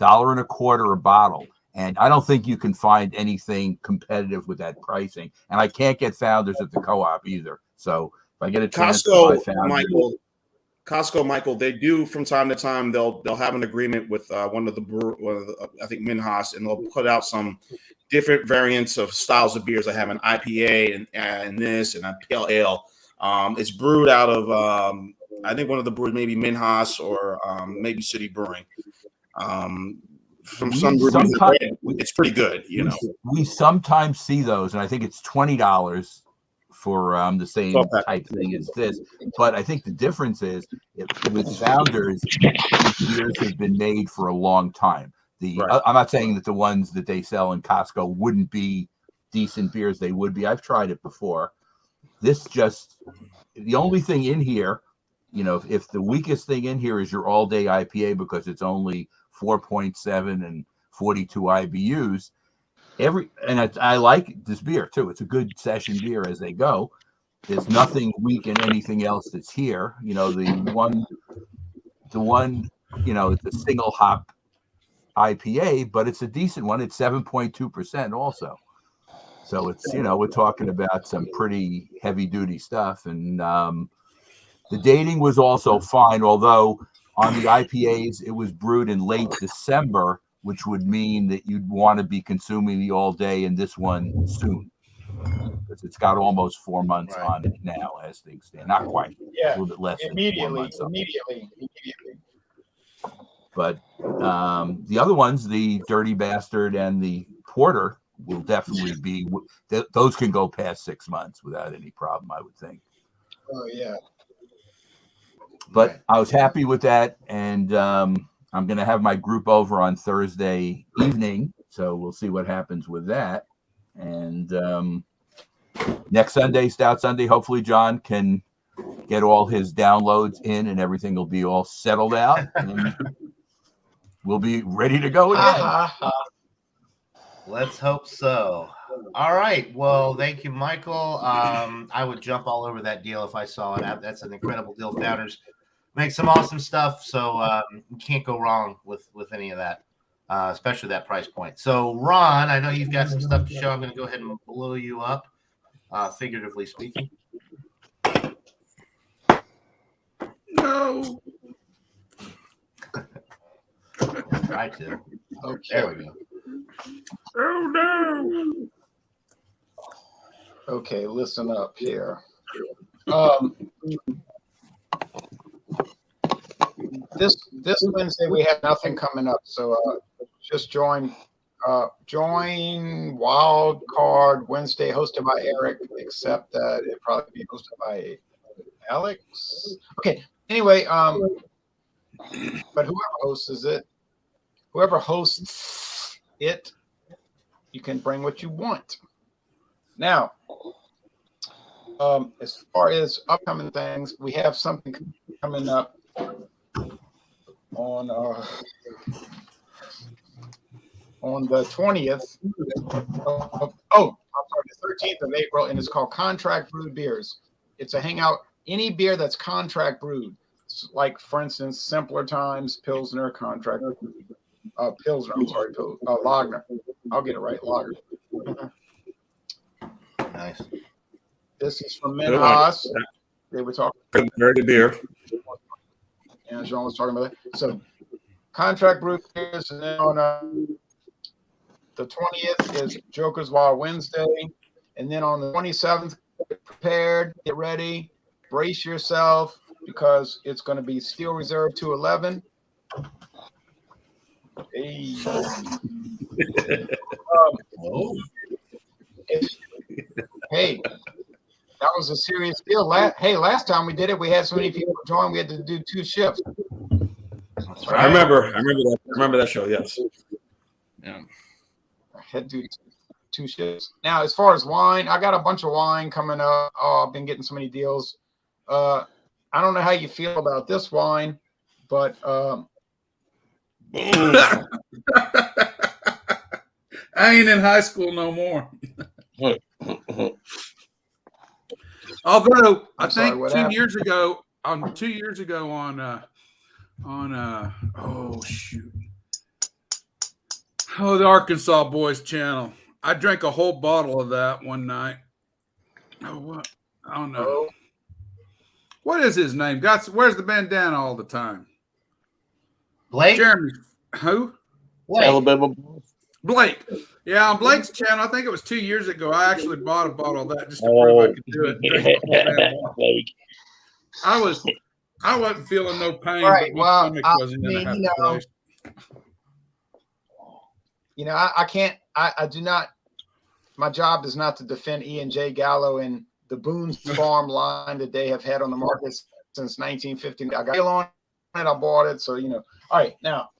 and a quarter a bottle. And I don't think you can find anything competitive with that pricing. And I can't get Founders at the co-op either. So if I get a chance to buy Founders, Costco, Michael, they do from time to time. They'll have an agreement with one of the I think Minhas, and they'll put out some different variants of styles of beers. They have an IPA and this and a pale ale. It's brewed out of I think one of the brewers, maybe Minhas or maybe City Brewing. From some brewers, it's pretty good. We sometimes see those, and I think it's $20 for the same type thing as this. But I think the difference is with Founders, beers have been made for a long time. I'm not saying that the ones that they sell in Costco wouldn't be decent beers. They would be. I've tried it before. This the only thing in here, if the weakest thing in here is your all-day IPA because it's only 4.7 and 42 IBUs, I like this beer too. It's a good session beer as they go. There's nothing weak in anything else that's here. The one, it's a single hop IPA, but it's a decent one. It's 7.2% also. So it's, we're talking about some pretty heavy duty stuff. And the dating was also fine, although on the IPAs, it was brewed in late December, which would mean that you'd want to be consuming the all day in this one soon. because it's got almost 4 months Right. on it now as things stand. Not quite, a Yeah, little bit less than 4 immediately. months on it. Immediately. But the other ones, the Dirty Bastard and the Porter, will definitely be. Those can go past 6 months without any problem, I would think. Oh yeah. But Right. I was happy with that, and I'm going to have my group over on Thursday evening, so we'll see what happens with that. And next Sunday, Stout Sunday, hopefully John can get all his downloads in, and everything will be all settled out, and we'll be ready to go Ha again. ha ha. Let's hope so. All right. Well, thank you, Michael. I would jump all over that deal if I saw it. That's an incredible deal. Founders make some awesome stuff, so you can't go wrong with any of that, especially that price point. So, Ron, I know you've got some stuff to show. I'm going to go ahead and blow you up, figuratively speaking. No. Try to. Okay. There we go. Oh no. Okay, listen up here. This Wednesday we have nothing coming up, so just join Wild Card Wednesday, hosted by Eric, except that it probably be hosted by Alex. Okay. Anyway, but whoever hosts it, you can bring what you want. Now, as far as upcoming things, we have something coming up on the 20th. I'm sorry, the 13th of April, and it's called Contract Brewed Beers. It's a hangout. Any beer that's contract brewed, like for instance, Simpler Times, Pilsner, contract Pilsner. I'm sorry, Lager. I'll get it right, Lager. Nice. This is from Good one. Minhas. They were talking. Very good beer. And Jean was talking about that. So, contract brewed beers, and then on the 20th is Joker's Wild Wednesday, and then on the 27th, get prepared, get ready, brace yourself, because it's going to be Steel Reserve 211. Hey. Hey, that was a serious deal. Last time we did it, we had so many people join, we had to do 2 shifts. That's I right. remember that show. Yes. Yeah. I had to do 2 shifts. Now, as far as wine, I got a bunch of wine coming up. Oh, I've been getting so many deals. I don't know how you feel about this wine, but I ain't in high school no more. Although I sorry, think what 2 happened? years ago on the Arkansas Boys channel, I drank a whole bottle of that one night. Oh, what? I don't know. Oh, What is his name? Where's the bandana all the time? Blake? Jeremy. Who? Blake. Alabama. Blake. Yeah, on Blake's channel, I think it was 2 years ago, I actually bought a bottle of that just to prove I could do it. And drink the whole damn bottle. I wasn't feeling no pain, Right, but my well, stomach I wasn't in a mean, happy you know, place. I can't, I do not, my job is not to defend E&J Gallo and the Boone's Farm line that they have had on the market since 1950. I got it on it, I bought it, so, all right, now,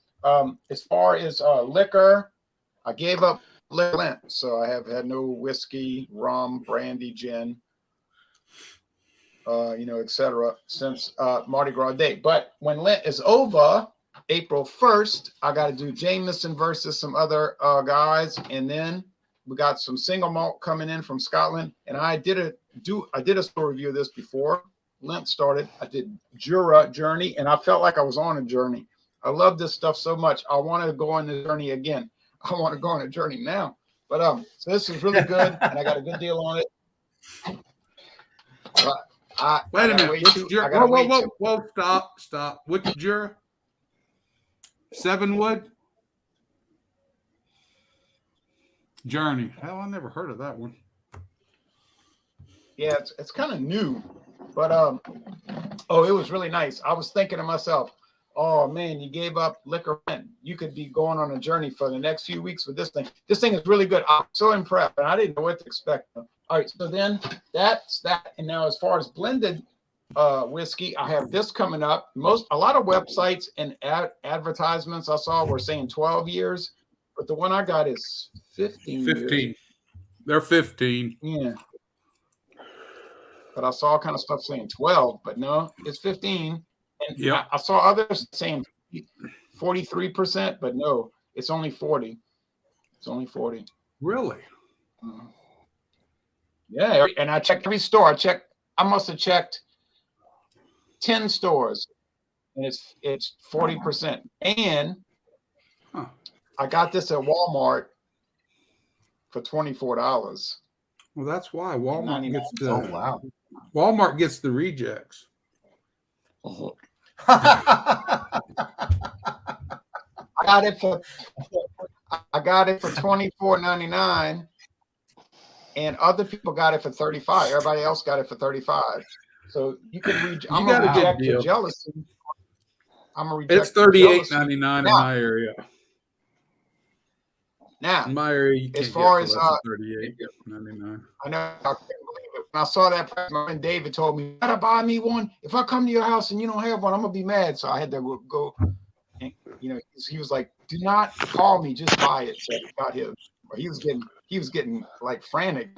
as far as liquor, I gave up Lent, so I have had no whiskey, rum, brandy, gin, etc. since Mardi Gras Day. But when Lent is over, April 1st, I got to do Jameson versus some other guys, and then we got some single malt coming in from Scotland. And I did a store review of this before Lent started. I did Jura Journey, and I felt like I was on a journey. I love this stuff so much. I want to go on the journey again. I want to go on a journey now. But so this is really good, and I got a good deal on it. But Wait a minute. Whoa, stop. Which Jura? Sevenwood? Journey. Hell, I never heard of that one. Yeah, it's kind of new, but oh, it was really nice. I was thinking to myself, oh man, you gave up liquor rent. You could be going on a journey for the next few weeks with this thing. This thing is really good. I'm so impressed, and I didn't know what to expect. All right, so then that's that. And now, as far as blended whiskey, I have this coming up. A lot of websites and advertisements I saw were saying 12 years, but the one I got is 15 15. years. They're 15. Yeah. But I saw all kind of stuff saying 12, but no, it's 15. And Yep. I saw others saying 43%, but no, it's only 40. It's only 40. Really? Yeah, and I checked every store. I must have checked 10 stores, and it's 40%. And I got this at Walmart for $24. Well, that's why Walmart gets the Oh wow. Walmart gets the rejects. I got it for $24.99, and other people got it for $35. Everybody else got it for $35. So you can I'm got gonna a good reject deal. your jealousy. I'm gonna reject. It's $38.99 in my area. Now, In my area, you can't as far get as for less than $38.99. I know I couldn't believe it. When I saw that price, my friend David told me, "You gotta buy me one. If I come to your house and you don't have one, I'm gonna be mad." So I had to go. And, he was like, "Do not call me, just buy it." So I got him. He was getting like frantic.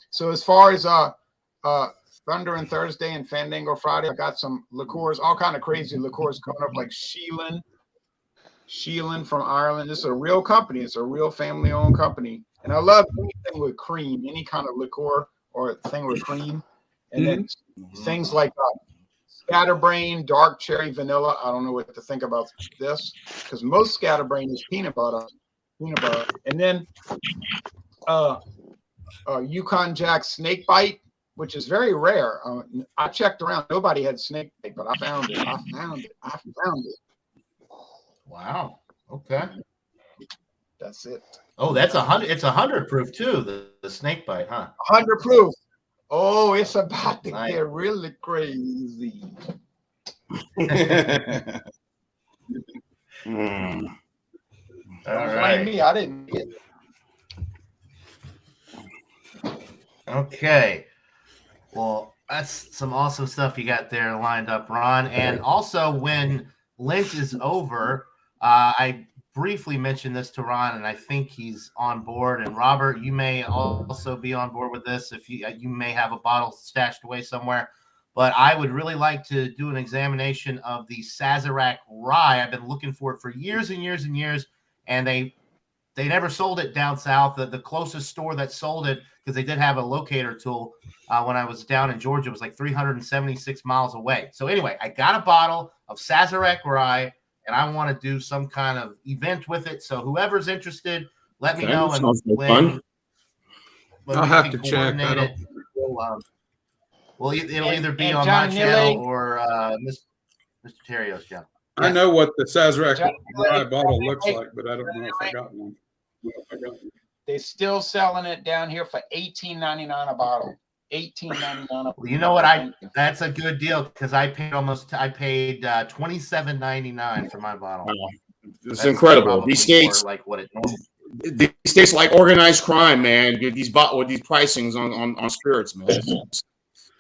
So as far as Thunder and Thursday and Fandango Friday, I got some liqueurs, all kind of crazy liqueurs coming up, like Sheelan from Ireland. This is a real company. It's a real family-owned company. And I love anything with cream, any kind of liqueur or thing with cream. And then things like Scatterbrain, dark cherry vanilla. I don't know what to think about this because most Scatterbrain is peanut butter. And then Yukon Jack Snake Bite, which is very rare. I checked around. Nobody had snake bite, but I found it. I found it. Wow. Okay. That's it. Oh, that's 100. It's 100 proof too. The snake bite, huh? 100 proof. Oh, it's about to Nice. get really crazy. All Don't right. blame me. I didn't get it. Okay. Well, that's some awesome stuff you got there lined up, Ron. And also, when Lent is over, I briefly mentioned this to Ron, and I think he's on board. And Robert, you may also be on board with this if you may have a bottle stashed away somewhere. But I would really like to do an examination of the Sazerac Rye. I've been looking for it for years and years and years, and they never sold it down south. The closest store that sold it, because they did have a locator tool when I was down in Georgia, was like 376 miles away. So anyway, I got a bottle of Sazerac Rye, and I want to do some kind of event with it. So whoever's interested, let me know. And when I'll we have can to check. coordinate it, it'll either be and on my John channel Nille- or Mr. Terrio's channel. I know what the Sazerac John- Rye bottle looks like, but I don't know if I got one. They're still selling it down here for $18.99 a bottle. $18.99 a bottle. Well, you know what? That's a good deal because I paid $27.99 for my bottle. It's That's incredible. probably These states, more like what it normally. these states like organized crime, man. These pricings on spirits, man.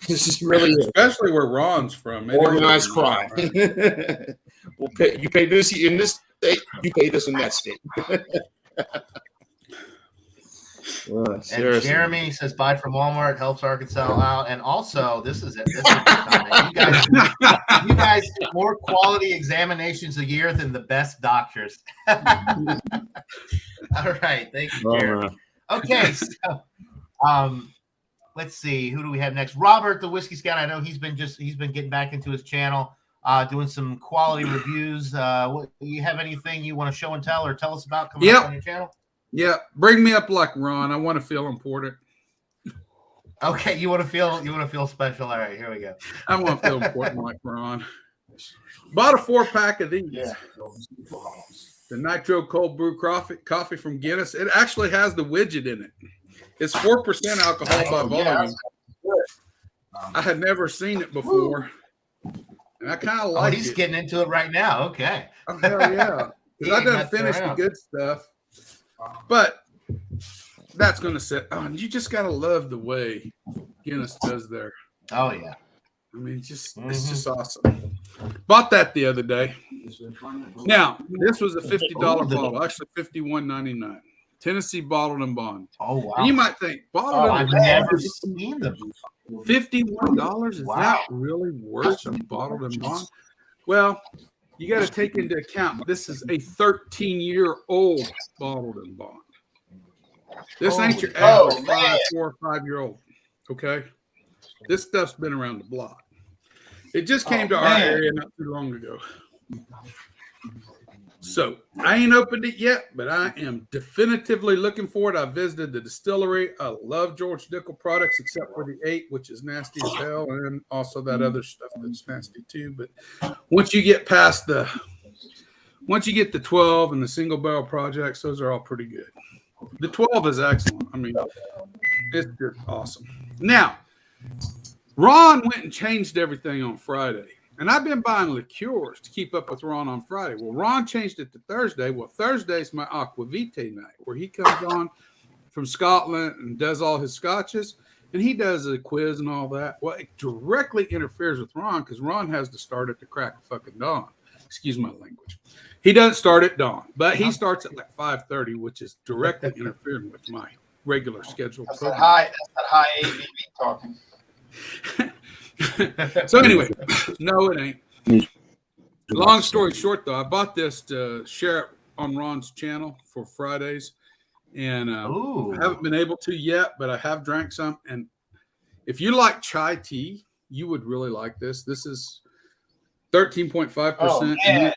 This is really Especially where Ron's from. It is organized crime. right? You pay this in this state, you pay this in that state. And Seriously. Jeremy says, "Buy from Walmart, helps Arkansas out." And also, this is a good comment. You guys do more quality examinations a year than the best doctors. All right, thank you, Jeremy. Okay, so let's see, who do we have next? Robert, the Whiskey Scout. I know he's been getting back into his channel, doing some quality reviews. Do you have anything you want to show and tell or tell us about coming up on your channel? Yeah, bring me up like Ron. I want to feel important. Okay, you want to feel special. All right, here we go. I want to feel important like Ron. Bought a 4-pack of these. Yeah. The Nitro Cold Brew coffee from Guinness. It actually has the widget in it. It's 4% alcohol by volume. I had never seen it before, and I kind of Oh, like he's it. getting into it right now. Okay. Oh, hell yeah. He I ain't done messing finished the around. good stuff, but that's going to sit. Oh, and you just got to love the way Guinness does their. Oh yeah. I mean, it's just awesome. Bought that the other day. Now, this was a $50 bottle, actually $51.99. Tennessee Bottled and Bond. Oh wow. And you might think bottled I've and never seen them. $51 is Wow. that really worth a bottled and bond? Well, you got to take into account this is a 13-year-old bottled and bond. This ain't your average 4 or 5-year-old. Okay, this stuff's been around the block. It just came to our area not too long ago. So I ain't opened it yet, but I am definitively looking for it. I visited the distillery. I love George Dickel products, except for the 8, which is nasty as hell, and also that other stuff that's nasty too. But once you get past the 12 and the single barrel projects, those are all pretty good. The 12 is excellent. I mean, it's just awesome. Now, Ron went and changed everything on Friday. And I've been buying liqueurs to keep up with Ron on Friday. Well, Ron changed it to Thursday. Well, Thursday's my Aquavite night, where he comes on from Scotland and does all his scotches. And he does a quiz and all that. Well, it directly interferes with Ron because Ron has to start at the crack of fucking dawn. Excuse my language. He doesn't start at dawn, but he starts at like 5:30, which is directly interfering with my regular schedule. That's that high ABV talking. So anyway, no, it ain't. Long story short, though, I bought this to share it on Ron's channel for Fridays, and I haven't been able to yet, but I have drank some. And if you like chai tea, you would really like this. This is 13.5%. And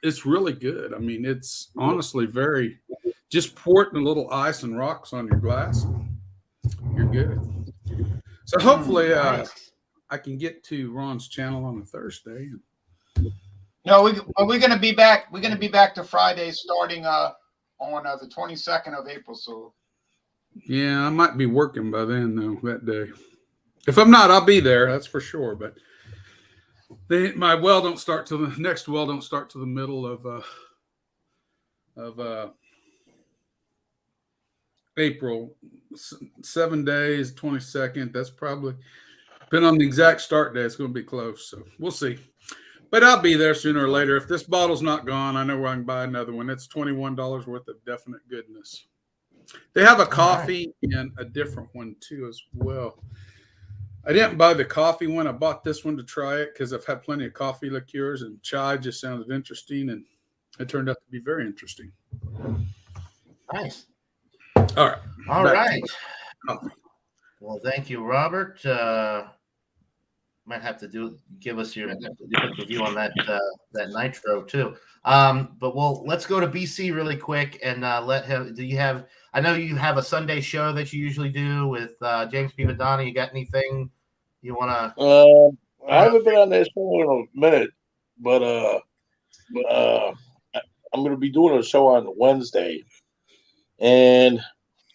it's really good. I mean, it's honestly very. Just pour it in a little ice and rocks on your glass. You're good. So hopefully, I can get to Ron's channel on a Thursday. No, we're going to be back. We're going to be back to Fridays starting on the 22nd of April. So, yeah, I might be working by then though that day. If I'm not, I'll be there. That's for sure. But my well don't start till the next well don't start till the middle of April. 7 days, 22nd. That's probably. Depending on the exact start day, it's going to be close. So we'll see. But I'll be there sooner or later. If this bottle's not gone, I know where I can buy another one. It's $21 worth of definite goodness. They have a coffee and a different one too as well. I didn't buy the coffee one. I bought this one to try it because I've had plenty of coffee liqueurs, and chai just sounded interesting, and it turned out to be very interesting. Nice. All right. All right. Well, thank you, Robert. Might have to give us your review on that nitro too. But let's go to BC really quick and let him. Do you have? I know you have a Sunday show that you usually do with James P. Madonna. You got anything you want to? I haven't been on that show in a minute, but I'm going to be doing a show on Wednesday, and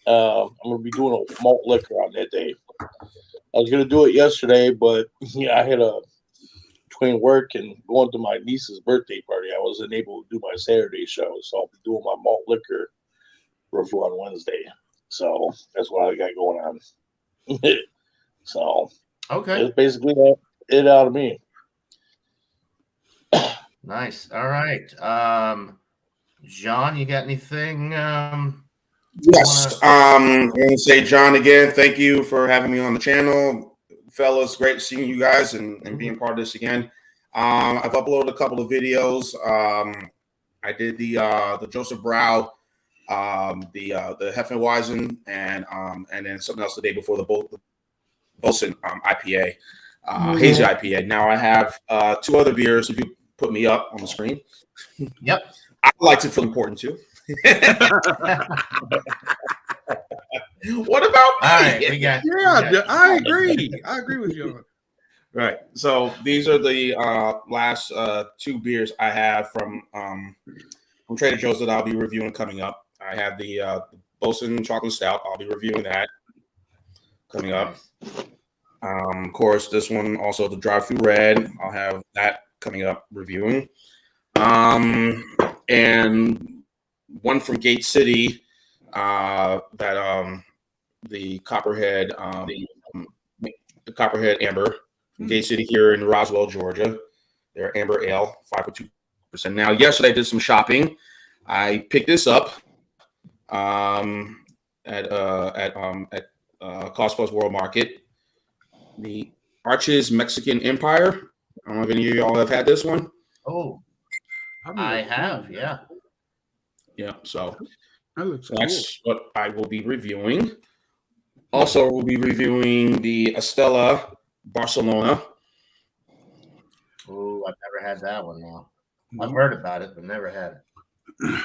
I'm going to be doing a malt liquor on that day. I was going to do it yesterday, but I had between work and going to my niece's birthday party, I wasn't able to do my Saturday show. So I'll be doing my malt liquor review on Wednesday. So that's what I got going on. So Okay, it's basically it out of me. Nice. All right, John, you got anything? Yes. I'm going to say, John, again, thank you for having me on the channel. Fellas, great seeing you guys and being part of this again. I've uploaded a couple of videos. I did the Joseph Brow, the Hefeweizen, and then something else the day before, the Bolson IPA, hazy IPA. Now I have 2 other beers. If you put me up on the screen. Yep. I like to feel important too. What about me? All right, I agree. I agree with you. Right. So these are the last 2 beers I have from Trader Joe's that I'll be reviewing coming up. I have the Bolson Chocolate Stout. I'll be reviewing that coming up. Of course, this one also the drive-through red. I'll have that coming up reviewing. And one from Gate City that the Copperhead Amber from Gate City here in Roswell, Georgia. Their Amber Ale, 5.2%. Now, yesterday I did some shopping. I picked this up at Cost Plus World Market. The Arches Mexican Empire. I don't know if any of y'all have had this one. Oh, I have, yeah. Yeah, so That looks cool. that's what I will be reviewing. Also, we'll be reviewing the Estella Barcelona. Oh, I've never had that one now. No. I've heard about it, but never had it.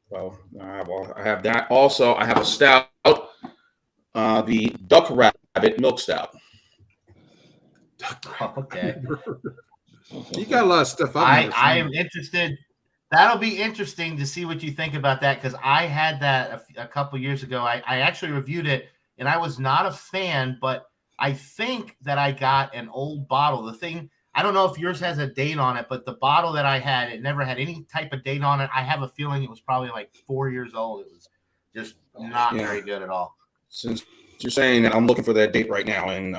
Well, I have that. Also, I have a stout, the Duck Rabbit Milk Stout. Okay. You got a lot of stuff. I am interested. That'll be interesting to see what you think about that, because I had that a couple years ago. I actually reviewed it, and I was not a fan, but I think that I got an old bottle. The thing, I don't know if yours has a date on it, but the bottle that I had, it never had any type of date on it. I have a feeling it was probably like 4 years old. It was just not very good at all. Since you're saying that, I'm looking for that date right now, and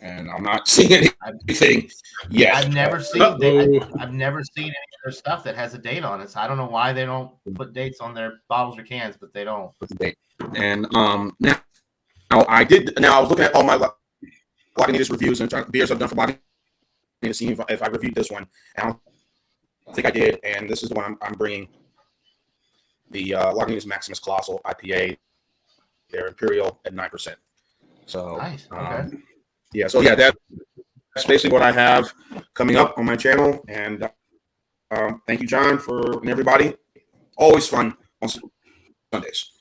I'm not seeing anything yet. I've never seen I've never seen any of their stuff that has a date on it. So I don't know why they don't put dates on their bottles or cans, but they don't. And now I did. Now I was looking at all my Lagunitas reviews and beers I've done for Lagunitas to see if I reviewed this one. And I don't think I did. And this is the one I'm bringing. The Lagunitas Maximus Colossal IPA. They're Imperial at 9%. So nice. Okay. Yeah, so yeah, that's basically what I have coming up on my channel. And thank you, John, and everybody. Always fun on Sundays.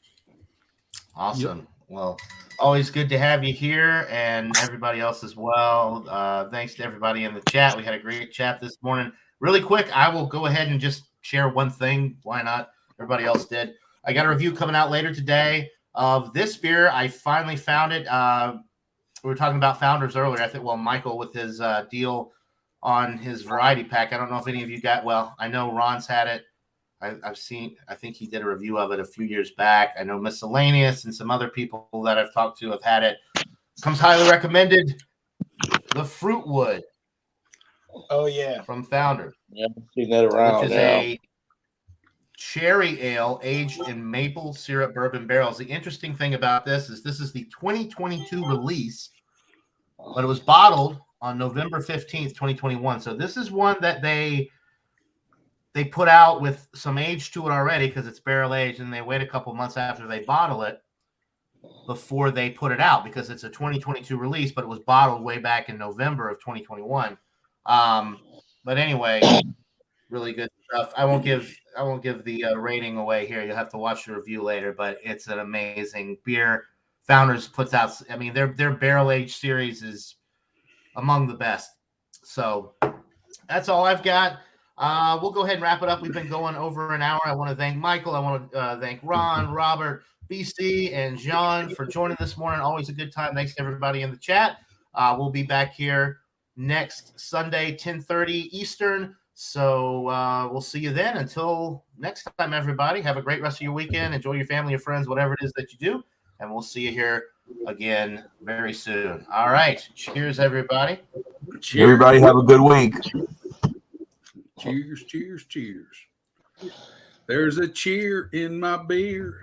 Awesome. Yep. Well, always good to have you here, and everybody else as well. Thanks to everybody in the chat. We had a great chat this morning. Really quick, I will go ahead and just share one thing. Why not? Everybody else did. I got a review coming out later today of this beer. I finally found it. We were talking about Founders earlier. I think, well, Michael with his deal on his variety pack. I don't know if any of you got, well, I know Ron's had it. I think he did a review of it a few years back. I know Miscellaneous and some other people that I've talked to have had it. Comes highly recommended. The Fruitwood. Oh, yeah. From Founders. Yeah, I've seen that around. Which is a cherry ale aged in maple syrup bourbon barrels. The interesting thing about this is the 2022 release, but it was bottled on November 15th, 2021. So this is one that they put out with some age to it already because it's barrel aged, and they wait a couple months after they bottle it before they put it out because it's a 2022 release, but it was bottled way back in November of 2021. But anyway, really good stuff. I won't give the rating away here. You'll have to watch the review later, but it's an amazing beer. Founders puts out, I mean, their barrel aged series is among the best. So that's all I've got. We'll go ahead and wrap it up. We've been going over an hour. I want to thank Michael. I want to thank Ron, Robert, BC, and John for joining this morning. Always a good time. Thanks to everybody in the chat. We'll be back here next Sunday, 10:30 Eastern. So we'll see you then. Until next time, everybody, have a great rest of your weekend. Enjoy your family, your friends, whatever it is that you do. And we'll see you here again very soon. All right. Cheers, everybody. Cheers. Everybody have a good week. Cheers, cheers, cheers. There's a cheer in my beer.